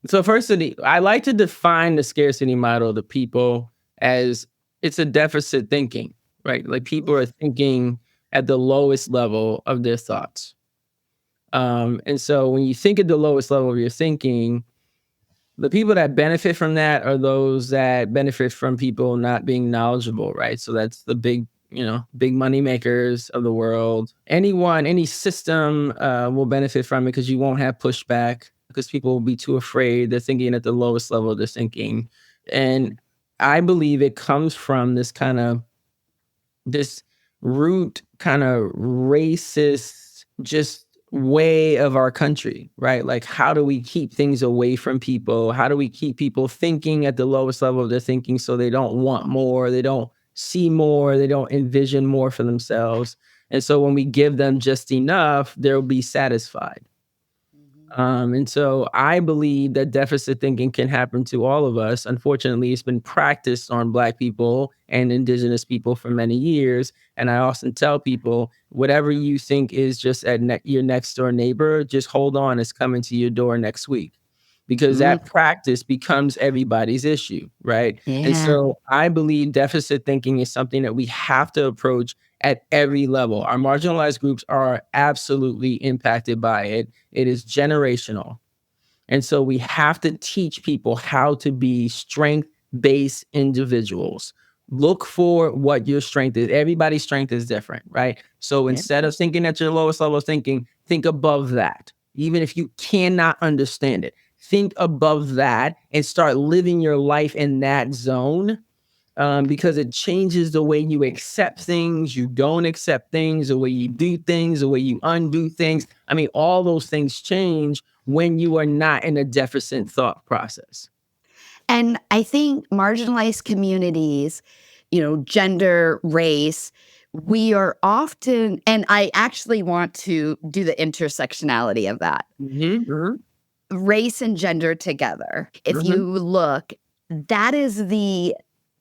so firstly, I like to define the scarcity model to people as it's a deficit thinking, right? Like people are thinking at the lowest level of their thoughts. And so when you think at the lowest level of your thinking, the people that benefit from that are those that benefit from people not being knowledgeable, right? So that's the big money makers of the world. Any system will benefit from it because you won't have pushback because people will be too afraid. They're thinking at the lowest level of their thinking. And I believe it comes from this root kind of racist just way of our country, right? Like, how do we keep things away from people? How do we keep people thinking at the lowest level of their thinking so they don't want more, they don't see more, they don't envision more for themselves? And so when we give them just enough, they'll be satisfied. Mhm. And so I believe that deficit thinking can happen to all of us. Unfortunately, it's been practiced on Black people and Indigenous people for many years. And I often tell people, whatever you think is just at your next door neighbor, just hold on, it's coming to your door next week. Because Mm, that practice becomes everybody's issue, right? And yeah. so I believe deficit thinking is something that we have to approach at every level. Our marginalized groups are absolutely impacted by it. It is generational. And so we have to teach people how to be strength based individuals. Look for what your strength is. Everybody's strength is different, right? So Yeah. instead of thinking at your lowest level of thinking, think above that. Even if you cannot understand it, think above that and start living your life in that zone, because it changes the way you accept things, you don't accept things, the way you do things, the way you undo things. I mean, all those things change when you are not in a deficit thought process. And I think marginalized communities, gender, race, we are often, and I actually want to do the intersectionality of that, Mhm, mhm, race and gender together. If mhm. you look, that is the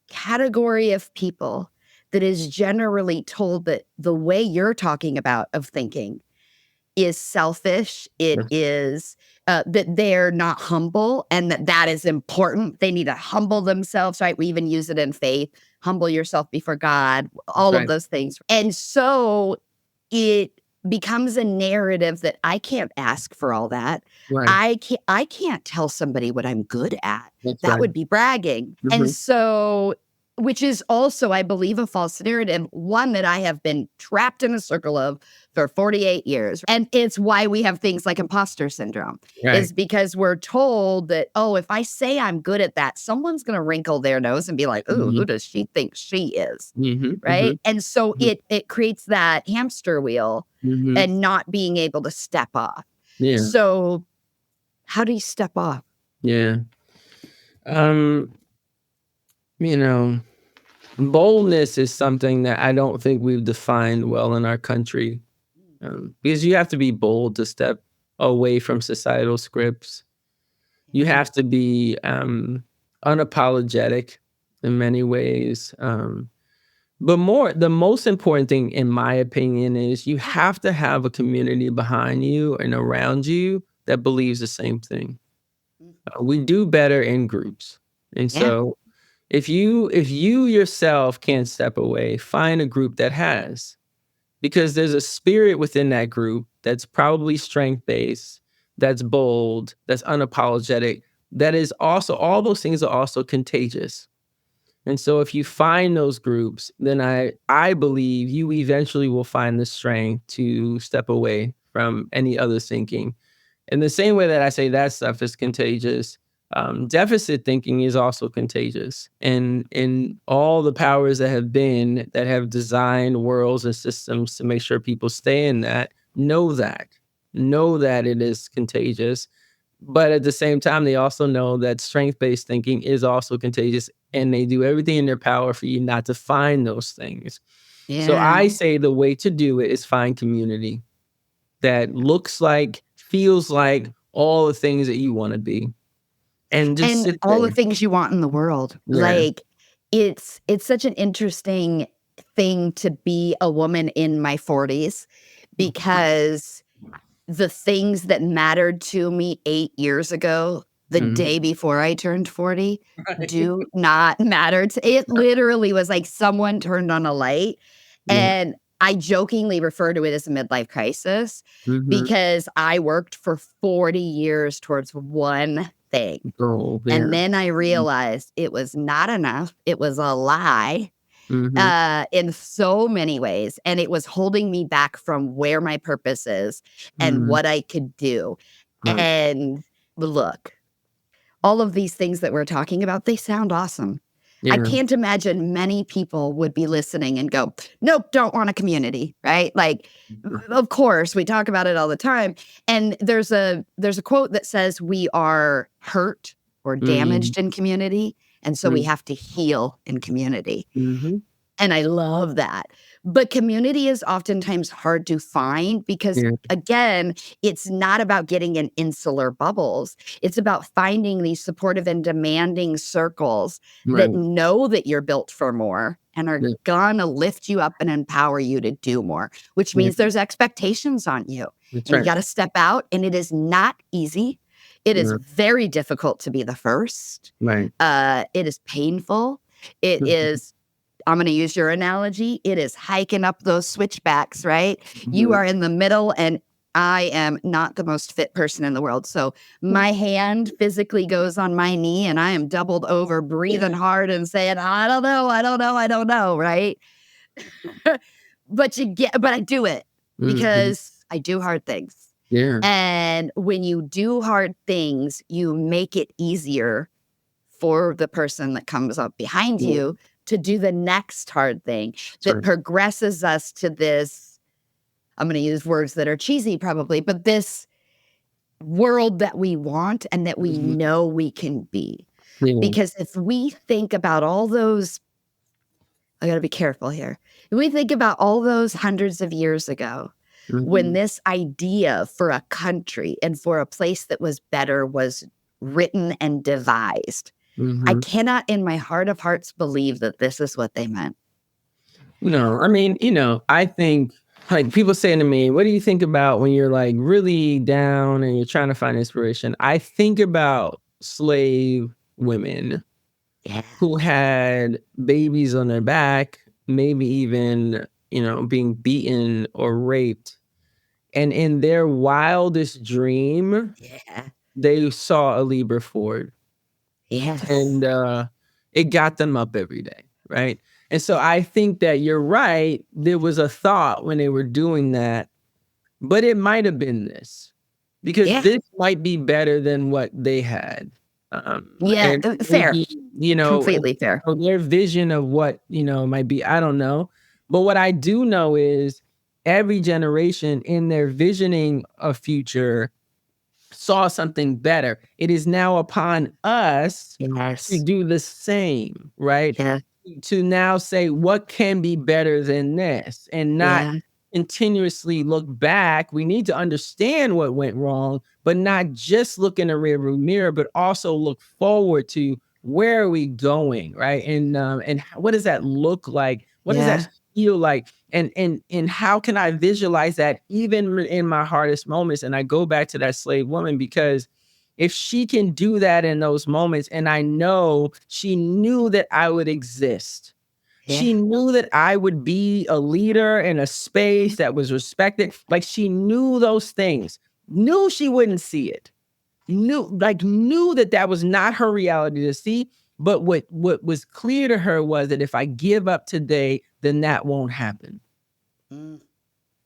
category of people that is generally told that the way you're talking about of thinking is selfish. It Yes, is that they're not humble, and that is important. They need to humble themselves, right? We even use it in faith. Humble yourself before God, that's all of right. those things. And so it becomes a narrative that I can't ask for all that. Right. I can't tell somebody what I'm good at. That's That right. would be bragging. And Mhm, so, which is also, I believe, a false narrative, one that I have been trapped in a circle of for 48 years. And it's why we have things like imposter syndrome, right. is because we're told that, oh, if I say I'm good at that, someone's going to wrinkle their nose and be like, oh, Mhm, who does she think she is? mhm, Right. mhm, And so mhm, it creates that hamster wheel mhm. and not being able to step off. Yeah, So, how do you step off? yeah. Um, you know, boldness is something that I don't think we've defined well in our country. Because you have to be bold to step away from societal scripts. You Yeah. have to be unapologetic in many ways. But the most important thing, in my opinion, is you have to have a community behind you and around you that believes the same thing. Mhm. We do better in groups, and Yeah. so if you yourself can't step away, find a group that has, because there's a spirit within that group that's probably strength based, that's bold, that's unapologetic, that is also, all those things are also contagious. And so if you find those groups, then I believe you eventually will find the strength to step away from any other thinking. In the same way that I say that stuff is contagious, Deficit thinking is also contagious, and all the powers that have designed worlds and systems to make sure people stay in that know that it is contagious. But at the same time, they also know that strength-based thinking is also contagious, and they do everything in their power for you not to find those things. So Yeah. I say the way to do it is find community that looks like, feels like all the things that you want to be, and just And sit all the there. things you want in the world. Yeah. Like, it's such an interesting thing to be a woman in my 40s because the things that mattered to me 8 years ago, the Mhm. day before I turned 40, Right. do not matter to it literally was like someone turned on a light, Yeah. and I jokingly refer to it as a midlife crisis Mhm. because I worked for 40 years towards one thing. Goal And there. then I realized it was not enough. It was a lie, Mhm. in so many ways, and it was holding me back from where my purpose is and Mhm. what I could do. Right. And look, all of these things that we're talking about, they sound awesome. I Yeah. can't imagine many people would be listening and go, "Nope, don't want a community," right? Like, of course, we talk about it all the time, and there's a quote that says, "We are hurt or Mm. damaged in community, and so we Mm. have to heal in community." Mhm. And I love that. But community is oftentimes hard to find because, Yeah. again, it's not about getting in insular bubbles. It's about finding these supportive and demanding circles that Right. know that you're built for more and are Yeah. gonna lift you up and empower you to do more, which Yeah. means there's expectations on you. That's And you right. got to step out, and it is not easy. It is Yeah. very difficult to be the first. Right. It is painful. It Mhm. is I'm gonna use your analogy, it is hiking up those switchbacks, right? You Mhm. are in the middle, and I am not the most fit person in the world, so my hand physically goes on my knee, and I am doubled over, breathing hard and saying, "I don't know, I don't know, I don't know," right? But I do it Mhm. because I do hard things, Yeah. and when you do hard things, you make it easier for the person that comes up behind Yeah. you to do the next hard thing That's that right. progresses us to this. I'm going to use words that are cheesy probably, but this world that we want and that we Mhm. know we can be. Yeah. Because if we think about all those, I got to be careful here. If we think about all those hundreds of years ago, when Mhm. this idea for a country and for a place that was better was written and devised, I Mhm. cannot in my heart of hearts believe that this is what they meant. No, I mean, I think like people saying to me, "What do you think about when you're like really down and you're trying to find inspiration?" I think about slave women Yeah. who had babies on their back, maybe even, being beaten or raped. And in their wildest dream, Yeah. they saw a Libra Forde, Yes. and it got them up every day, right? And so I think that you're right. There was a thought when they were doing that, but it might have been this because Yeah. this might be better than what they had. Yeah. And Fair. maybe, Completely fair. their vision of what, might be, I don't know. But what I do know is every generation in their visioning a future saw something better. It is now upon us to Yes. do the same, right? Yeah. To now say what can be better than this and not Yeah. continuously look back. We need to understand what went wrong, but not just look in the rearview mirror, but also look forward to where are we going, right? And what does that look like? What does that Yeah. feel like? And how can I visualize that even in my hardest moments? And I go back to that slave woman because if she can do that in those moments, and I know she knew that I would exist. Yeah. She knew that I would be a leader in a space that was respected. Like she knew those things, knew she wouldn't see it, knew that that was not her reality to see. But what was clear to her was that if I give up today, then that won't happen. Mm,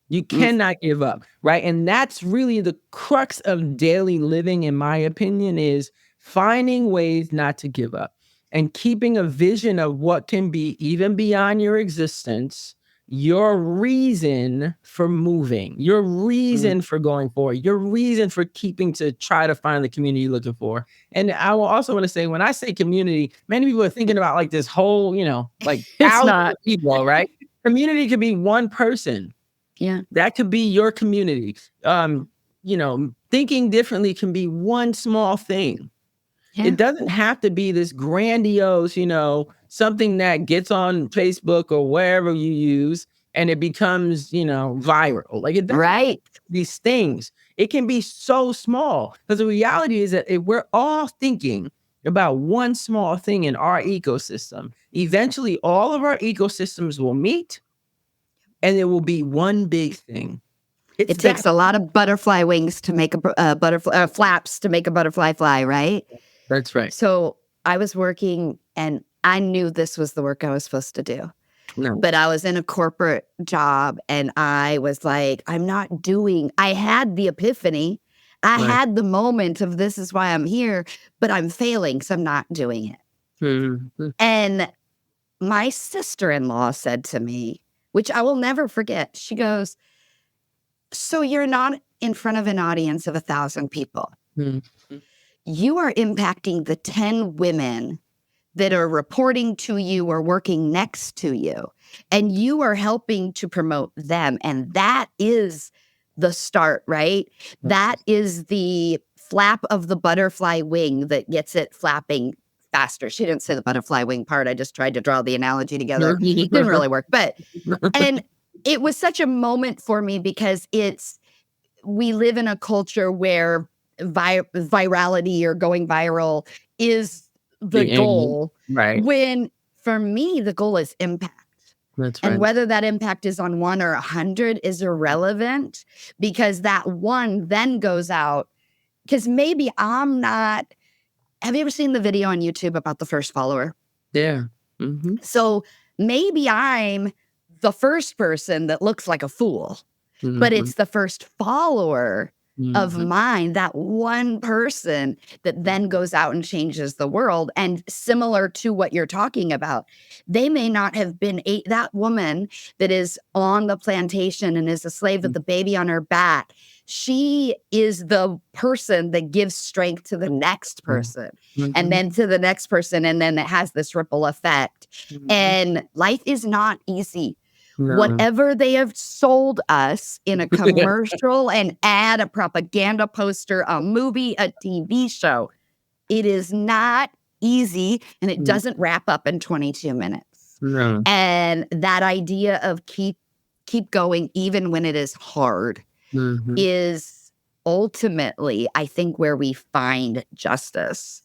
You mm. cannot give up, right? And that's really the crux of daily living, in my opinion, is finding ways not to give up and keeping a vision of what can be even beyond your existence, your reason for moving, your reason for going forward, your reason for keeping to try to find the community you're looking for. And I will also want to say, when I say community, many people are thinking about like this whole, like It's thousands not. of people, right? Community could be one person. Yeah. That could be your community. Thinking differently can be one small thing. Yeah. It doesn't have to be this grandiose, something that gets on Facebook or wherever you use and it becomes, viral. Like it doesn't Right. these things. It can be so small because the reality is that if we're all thinking about one small thing in our ecosystem, eventually all of our ecosystems will meet and it will be one big thing. It takes a lot of butterfly wings to make a butterfly flaps to make a butterfly fly, right? That's right. So I was working and I knew this was the work I was supposed to do. No. But I was in a corporate job and I was like, I had the epiphany. I Right. had the moment of this is why I'm here, but I'm failing, so I'm not doing it. Mhm. And my sister-in-law said to me, which I will never forget, she goes, so you're not in front of an audience of 1,000 people. Mhm. You are impacting the 10 women that are reporting to you or working next to you, and you are helping to promote them. And that is the start, right? That is the flap of the butterfly wing that gets it flapping faster. She didn't say the butterfly wing part. I just tried to draw the analogy together. Didn't really work, and it was such a moment for me because we live in a culture where virality or going viral is the The end. goal. Right. When for me, the goal is impact. That's And right. whether that impact is on 1 or 100 is irrelevant because that one then goes out. Because maybe I'm not. Have you ever seen the video on YouTube about the first follower? Yeah. Mhm. So maybe I'm the first person that looks like a fool, but Mhm. it's the first follower of Mhm. mine, that one person that then goes out and changes the world. And similar to what you're talking about, they may not have been that woman that is on the plantation and is a slave with the baby on her back. She is the person that gives strength to the next person and then to the next person. And then it has this ripple effect. Mhm. And life is not easy. No. Whatever they have sold us in a commercial, an ad, a propaganda poster, a movie, a TV show, it is not easy and it doesn't wrap up in 22 minutes. No. And that idea of keep going even when it is hard Mhm. is ultimately, I think, where we find justice.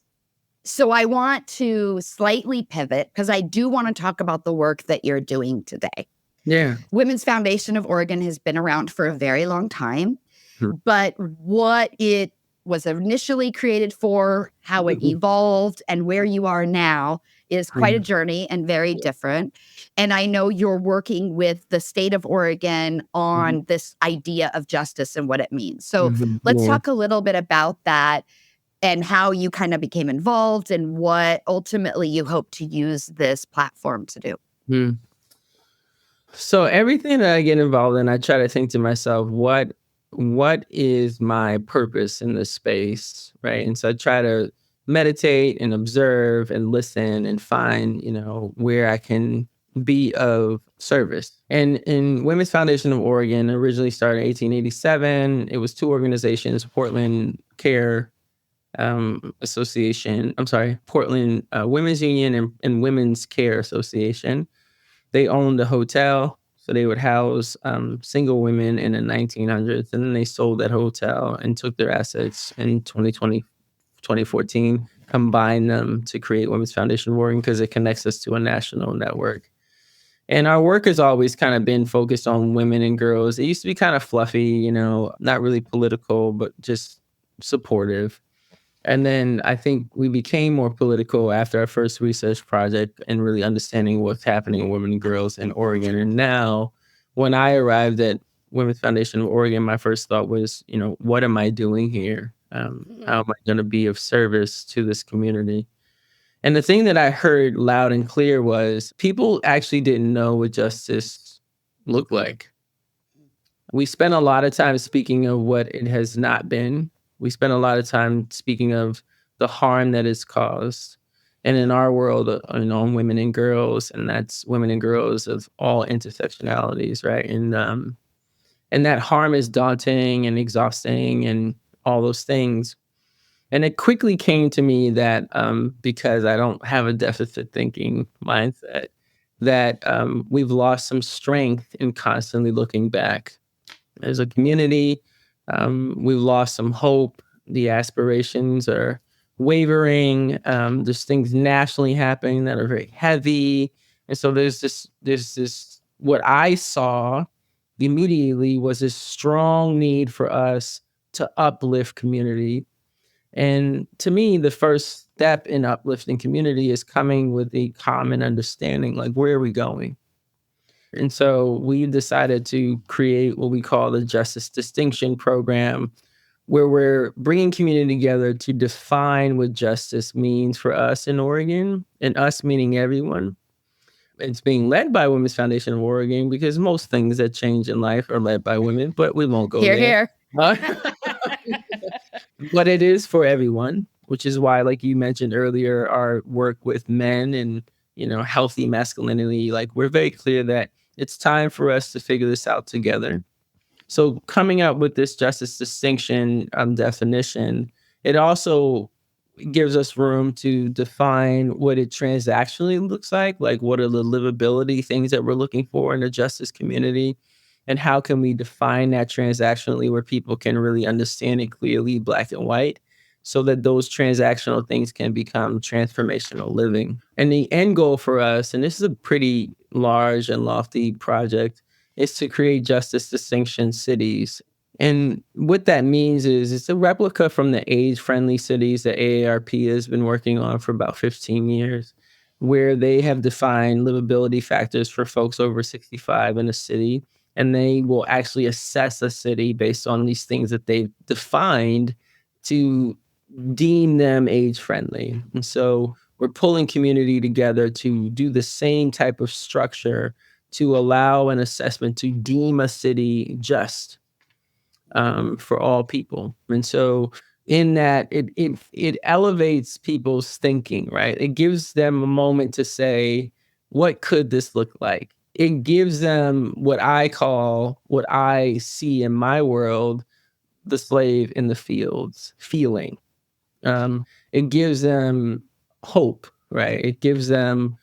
So I want to slightly pivot because I do want to talk about the work that you're doing today. Yeah. Women's Foundation of Oregon has been around for a very long time, Hmm. but what it was initially created for, how it evolved, and where you are now is quite a journey and very different. And I know you're working with the state of Oregon on this idea of justice and what it means. So Mhm. let's Yeah. talk a little bit about that and how you kind of became involved and what ultimately you hope to use this platform to do. Hmm. So everything that I get involved in, I try to think to myself, what is my purpose in this space, right? And so I try to meditate and observe and listen and find, where I can be of service. And in Women's Foundation of Oregon, originally started in 1887. It was two organizations, Portland Care Association. I'm sorry, Portland Women's Union and Women's Care Association. They owned a hotel, so they would house single women in the 1900s, and then they sold that hotel and took their assets in 2014, combined them to create Women's Foundation of Oregon because it connects us to a national network. And our work has always kind of been focused on women and girls. It used to be kind of fluffy, not really political, but just supportive. And then I think we became more political after our first research project and really understanding what's happening with women and girls in Oregon. And now, when I arrived at Women's Foundation of Oregon, my first thought was, what am I doing here? Mhm. How am I going to be of service to this community? And the thing that I heard loud and clear was people actually didn't know what justice looked like. We spent a lot of time speaking of what it has not been. We spent a lot of time speaking of the harm that it's caused. And in our world, women and girls, and that's women and girls of all intersectionalities, right? And that harm is daunting and exhausting and all those things. And it quickly came to me that because I don't have a deficit thinking mindset, that we've lost some strength in constantly looking back as a community. We've lost some hope. The aspirations are wavering. There's things nationally happening that are very heavy, and so there's this. What I saw immediately was this strong need for us to uplift community. And to me, the first step in uplifting community is coming with a common understanding, like where are we going? And so we decided to create what we call the Justice Distinction Program, where we're bringing community together to define what justice means for us in Oregon, and us meaning everyone. It's being led by Women's Foundation of Oregon because most things that change in life are led by women, but we won't go Here, there. here. Uh, but it is for everyone, which is why, like you mentioned earlier, our work with men and healthy masculinity, like we're very clear that it's time for us to figure this out together. So coming up with this justice distinction definition, it also gives us room to define what it transactionally looks like what are the livability things that we're looking for in the justice community, and how can we define that transactionally where people can really understand it clearly, black and white, so that those transactional things can become transformational living. And the end goal for us, and this is a pretty large and lofty project, is to create justice distinction cities. And what that means is it's a replica from the age-friendly cities that AARP has been working on for about 15 years, where they have defined livability factors for folks over 65 in a city, and they will actually assess a city based on these things that they've defined to deem them age-friendly. And so we're pulling community together to do the same type of structure to allow an assessment to deem a city just for all people. And so in that, it elevates people's thinking, right? It gives them a moment to say, what could this look like? It gives them what I see in my world, the slave in the fields feeling. It gives them hope, right? It gives them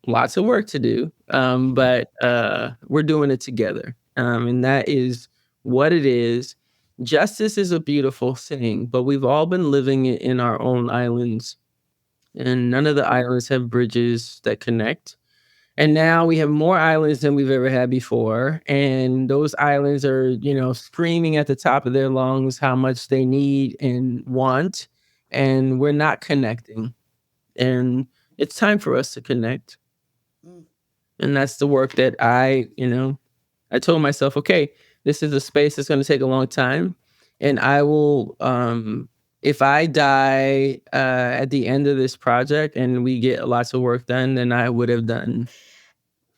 lots of work to do, but we're doing it together. And that is what it is. Justice is a beautiful thing, but we've all been living it in our own islands, and none of the islands have bridges that connect. And now we have more islands than we've ever had before. And those islands are, screaming at the top of their lungs how much they need and want. And we're not connecting. And it's time for us to connect. Mm. And that's the work that I told myself, okay, this is a space that's going to take a long time. And I will, if I die at the end of this project and we get lots of work done, then I would have done.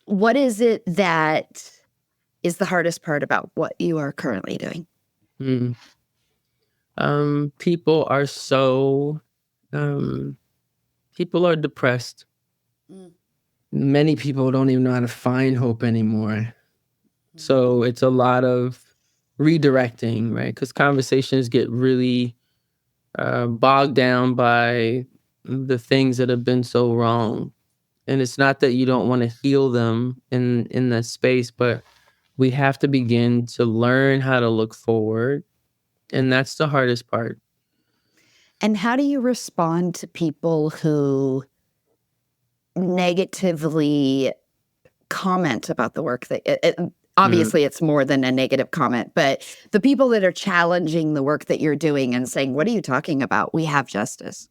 What is it that is the hardest part about what you are currently doing? Mm. People are so, um, people are depressed. Mm. Many people don't even know how to find hope anymore. So it's a lot of redirecting, right? Because conversations get really bogged down by the things that have been so wrong. And it's not that you don't want to heal them in that space, but we have to begin to learn how to look forward. And that's the hardest part. And how do you respond to people who negatively comment about the work that Mm. obviously it's more than a negative comment, but the people that are challenging the work that you're doing and saying, what are you talking about? We have justice.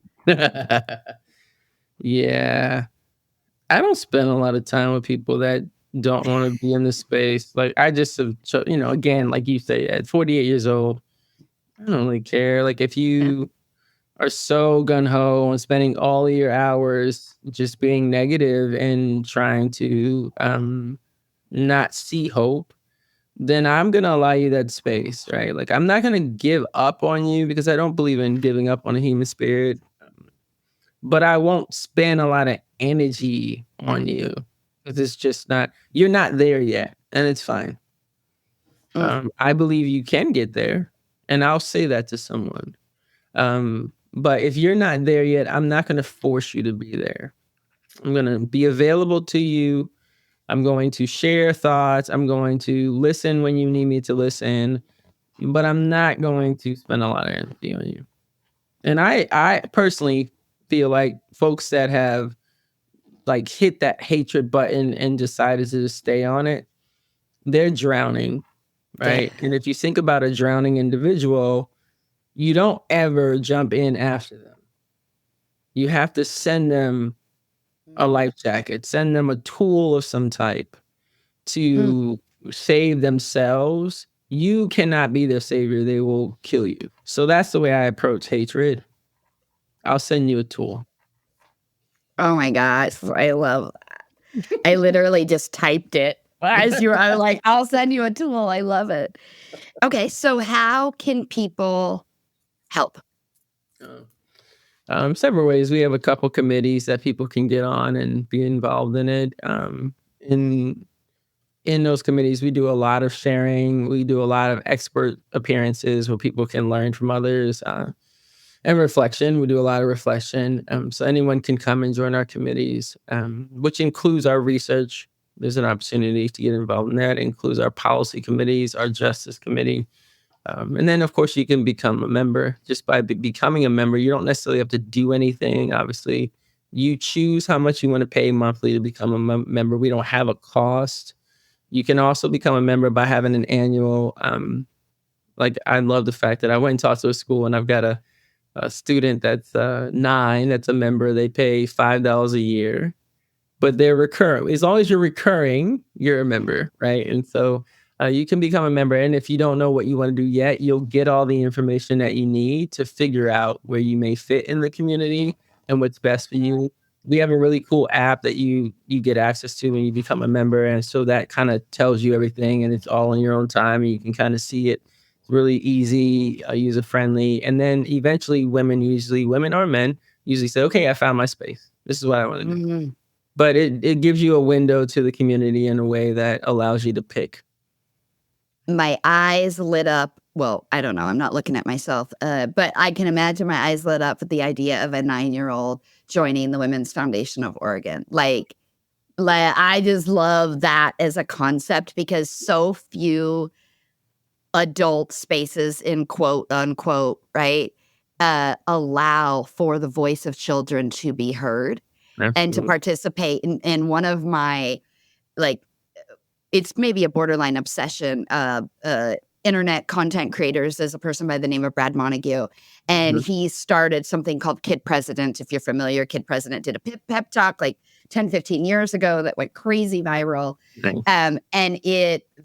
Yeah. I don't spend a lot of time with people that don't want to be in the space. Like I just have, again, like you say, at 48 years old, I don't really care. Like if Yeah. you are so gun ho on spending all of your hours just being negative and trying to not see hope, then I'm gonna allow you that space, right? Like I'm not gonna give up on you because I don't believe in giving up on a human spirit. But I won't spend a lot of energy on you because it's just not you're not there yet, and it's fine. Mm. I believe you can get there, and I'll say that to someone. But if you're not there yet, I'm not gonna force you to be there. I'm gonna be available to you. I'm going to share thoughts. I'm going to listen when you need me to listen, but I'm not going to spend a lot of energy on you. And I personally feel like folks that have like hit that hatred button and decided to just stay on it, they're drowning, Yeah. right? And if you think about a drowning individual, you don't ever jump in after them. You have to send them a Mm. life jacket, send them a tool of some type Mm. to save themselves. You cannot be their savior. They will kill you. So that's the way I approach hatred. I'll send you a tool. Oh my gosh, I love I literally just typed it as you were I was like, "I'll send you a tool." I love it. Okay, so how can people help? Uh, Several ways. We have a couple committees that people can get on and be involved in it. In in those committees, we do a lot of sharing. We do a lot of expert appearances where people can learn from others, and reflection. We do a lot of reflection. So anyone can come and join our committees, which includes our research. There's an opportunity to get involved in that. It includes our policy committees, our justice committee. And then, of course, you can become a member just by becoming a member. You don't necessarily have to do anything. Obviously, you choose how much you want to pay monthly to become a member. We don't have a cost. You can also become a member by having an annual. Like I love the fact that I went and talked to a school, and I've got a student that's 9 that's a member. They pay $5 a year, but they're recurring. As long as you're recurring, you're a member, right? And so you can become a member. And if you don't know what you want to do yet, you'll get all the information that you need to figure out where you may fit in the community and what's best for you. We have a really cool app that you get access to when you become a member, and so that kind of tells you everything, and it's all in your own time, and you can kind of see it. It's really easy, user friendly, and then eventually, women or men, usually say, "Okay, I found my space. This is what I want to do." Mhm. But it gives you a window to the community in a way that allows you to pick. My eyes lit up. Well, I don't know, I'm not looking at myself, but I can imagine my eyes lit up with the idea of a 9-year-old joining the Women's Foundation of Oregon. I just love that as a concept because so few adult spaces in quote unquote, right, allow for the voice of children to be heard and to Absolutely. participate in one of my, like, it's maybe a borderline obsession. Internet content creators is a person by the name of Brad Montague, and Mhm. he started something called Kid President. If you're familiar, Kid President did a pep talk like 10, 15 years ago that went crazy viral. Nice. And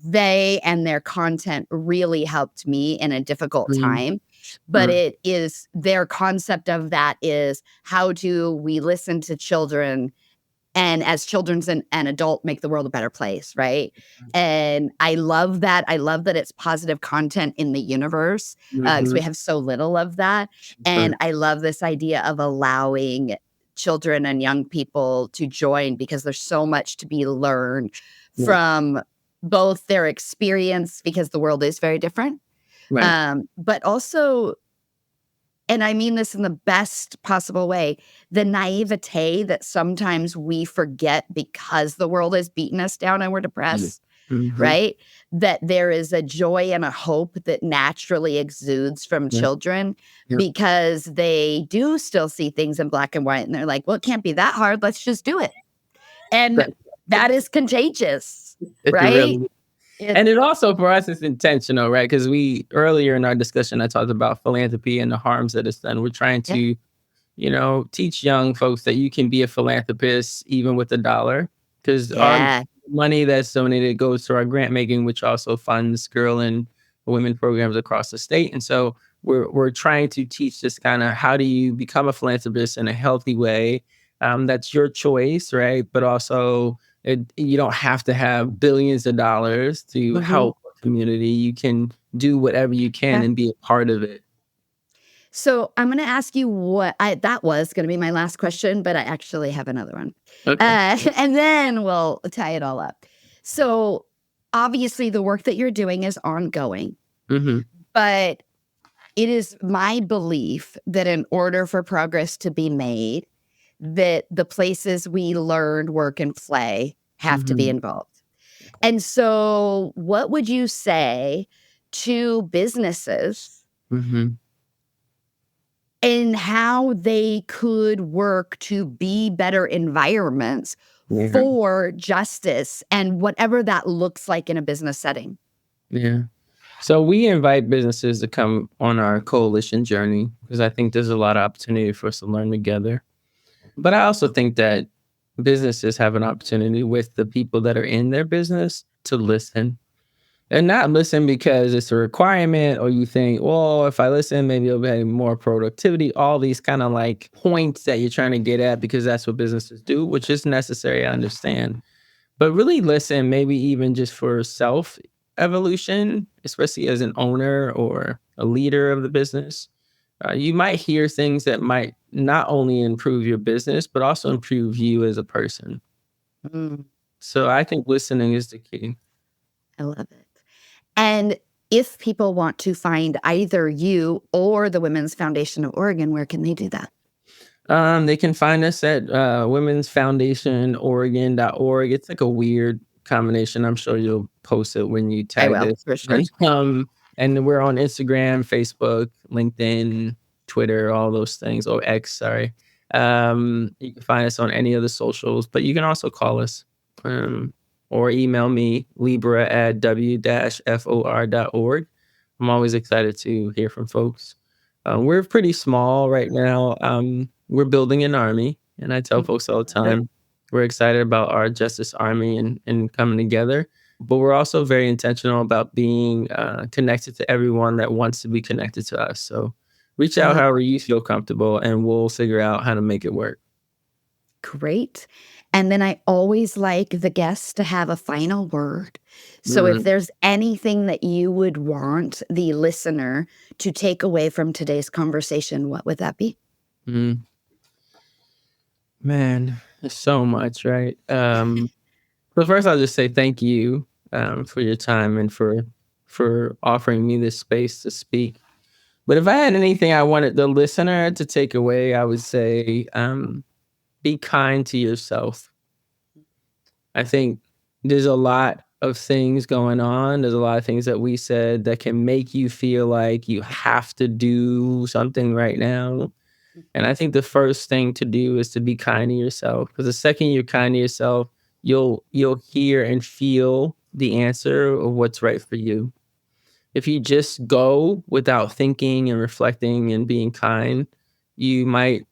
they and their content really helped me in a difficult Mhm. time. But Mhm. it is their concept of that is how do we listen to children and as children's and adult make the world a better place, right? And I love that. I love that it's positive content in the universe because we Mhm. have so little of that. Sure. And I love this idea of allowing children and young people to join because there's so much to be learned Yeah. from both their experience because the world is very different, Right. but also, and I mean this in the best possible way, the naivete that sometimes we forget because the world has beaten us down and we're Yeah. depressed, Mhm. right? That there is a joy and a hope that naturally exudes from Yeah. children Yep. because they do still see things in black and white and they're like, well, it can't be that hard. Let's just do it. And Right. that is contagious, It right? really It, and it also for us it's intentional, right? Because we earlier in our discussion, I talked about philanthropy and the harms that it's done. We're trying yeah. to teach young folks that you can be a philanthropist even with a dollar because our Yeah. money that's donated goes to our grant making, which also funds girl and women programs across the state. And so we're trying to teach this kind of how do you become a philanthropist in a healthy way. That's your choice, right? But also, you don't have to have billions of dollars to Mhm. help a community. You can do whatever you can Yeah. and be a part of it. So I'm gonna ask you what I that was gonna be my last question, but I actually have another one. Okay. And then we'll tie it all up. So, obviously, the work that you're doing is ongoing, Hmm. but it is my belief that in order for progress to be made, that the places we learn, work, and play have to be Hmm. involved. And so, what would you say to businesses Hmm. and how they could work to be better environments Yeah. for justice and whatever that looks like in a business setting? Yeah. So we invite businesses to come on our coalition journey because I think there's a lot of opportunity for us to learn together. But I also think that businesses have an opportunity with the people that are in their business to listen and not listen because it's a requirement or you think, well, if I listen, maybe it'll be more productivity. All these kind of like points that you're trying to get at because that's what businesses do, which is necessary. I understand. But really listen, maybe even just for self evolution, especially as an owner or a leader of the business. You might hear things that might not only improve your business, but also improve you as a person. Mm, So I think listening is the key. I love it. And if people want to find either you or the Women's Foundation of Oregon, where can they do that? They can find us at Women's Foundation Oregon.org. It's like a weird combination. I'm sure you'll post it when you I tag will, this. for sure. And we're on Instagram, Facebook, LinkedIn, Twitter, all those things. Or X, sorry. You can find us on any of the socials, but you can also call us or email me, Libra at w-for.org. I'm always excited to hear from folks. We're pretty small right now. We're building an army, and I tell Mm, folks I all the love it. time, we're excited about our Justice Army and coming together. But we're also very intentional about being connected to everyone that wants to be connected to us. So reach I out love however you feel comfortable, and we'll figure out how to make it work. Great. And then I always like the guests to have a final word. So if Mm, there's anything that you would want the listener to take away from today's conversation, what would that be? mm. Man, there's so much, right? So first, I'll just say thank you for your time and for offering me this space to speak. But if I had anything I wanted the listener to take away, I would say be kind to yourself. I think there's a lot of things going on. There's a lot of things that we said that can make you feel like you have to do something right now. And I think the first thing to do is to be kind to yourself. Because the second you're kind to yourself, you'll hear and feel the answer of what's right for you. If you just go without thinking and reflecting and being kind, you might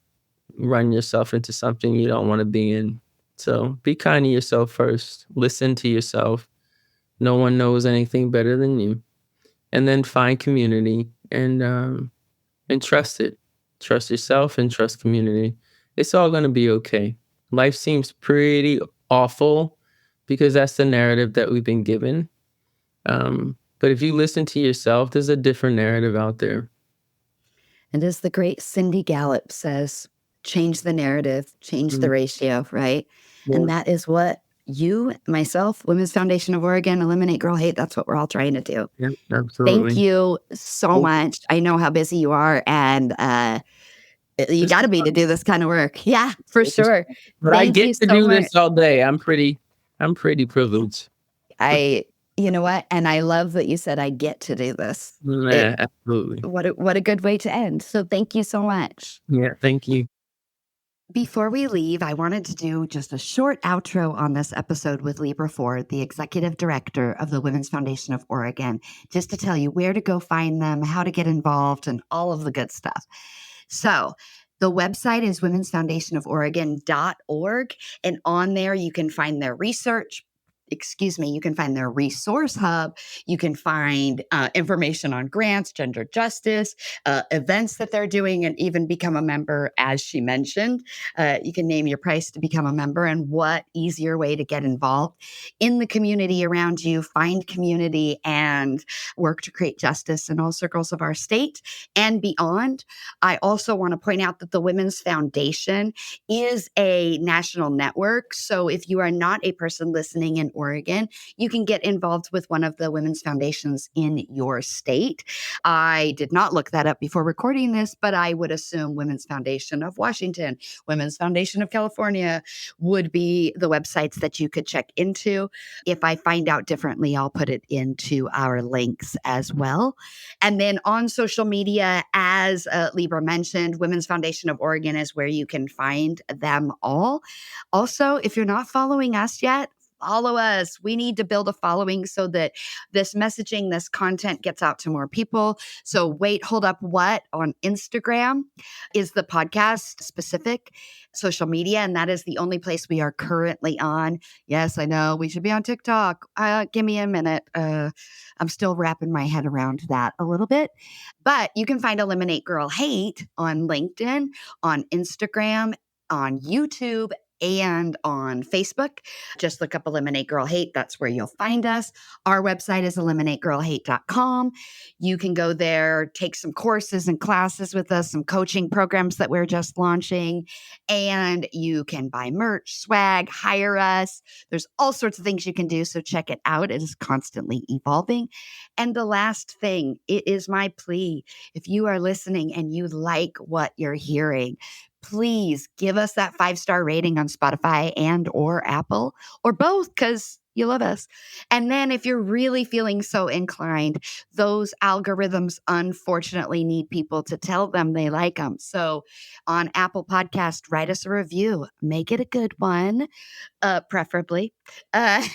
run yourself into something you don't want to be in. So be kind to yourself first. Listen to yourself. No one knows anything better than you. And then find community and trust it. Trust yourself and trust community. It's all going to be okay. Life seems pretty awful because that's the narrative that we've been given. But if you listen to yourself, there's a different narrative out there. And as the great Cindy Gallop says, change the narrative, change the Mm, ratio, right? And yeah, that is what you, myself, Women's Foundation of Oregon, Eliminate Girl Hate, that's what we're all trying to do. yeah, Thank absolutely. you so Thank much. I know how busy you are, and you This got is to be to fun. do this kind of work. Yeah, for This is sure. fun. But I Thank you get to so do much. this all day. I'm pretty privileged. I, you know what? And I love that you said I get to do this. It Yeah, absolutely. what a good way to end. So thank you so much. Yeah, thank you. Before we leave, I wanted to do just a short outro on this episode with Libra Forde, the executive director of the Women's Foundation of Oregon, just to tell you where to go find them, how to get involved, and all of the good stuff. So, the website is womensfoundationoforegon.org, and on there you can find their research. you can find their resource hub. You can find information on grants, gender justice, events that they're doing, and even become a member, as she mentioned. You can name your price to become a member, and what easier way to get involved in the community around you, find community, and work to create justice in all circles of our state and beyond. I also want to point out that the Women's Foundation is a national network. So if you are not a person listening in Oregon, you can get involved with one of the women's foundations in your state. I did not look that up before recording this, but I would assume Women's Foundation of Washington, Women's Foundation of California would be the websites that you could check into. If I find out differently, I'll put it into our links as well. And then on social media, as Libra mentioned, Women's Foundation of Oregon is where you can find them all. Also, if you're not following us yet, follow us. We need to build a following so that this messaging, this content gets out to more people. So wait, hold up, what? On Instagram is the podcast specific social media, and that is the only place we are currently on. Yes, I know we should be on TikTok. Give me a minute. I'm still wrapping my head around that a little bit. But you can find Eliminate Girl Hate on LinkedIn, on Instagram, on YouTube, and on Facebook. Just look up Eliminate Girl Hate. That's where you'll find us. Our website is eliminategirlhate.com. You can go there, take some courses and classes with us, some coaching programs that we're just launching, and you can buy merch, swag, hire us. There's all sorts of things you can do, so check it out. It is constantly evolving. And the last thing, it is my plea. If you are listening and you like what you're hearing, please give us that 5-star rating on Spotify and or Apple or both, because you love us. And then if you're really feeling so inclined, those algorithms unfortunately need people to tell them they like them. So on Apple Podcast, write us a review, make it a good one, preferably, uh,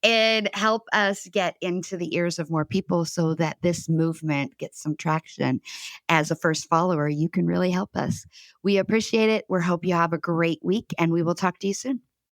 and help us get into the ears of more people so that this movement gets some traction. As a first follower, you can really help us. We appreciate it. We hope you have a great week, and we will talk to you soon.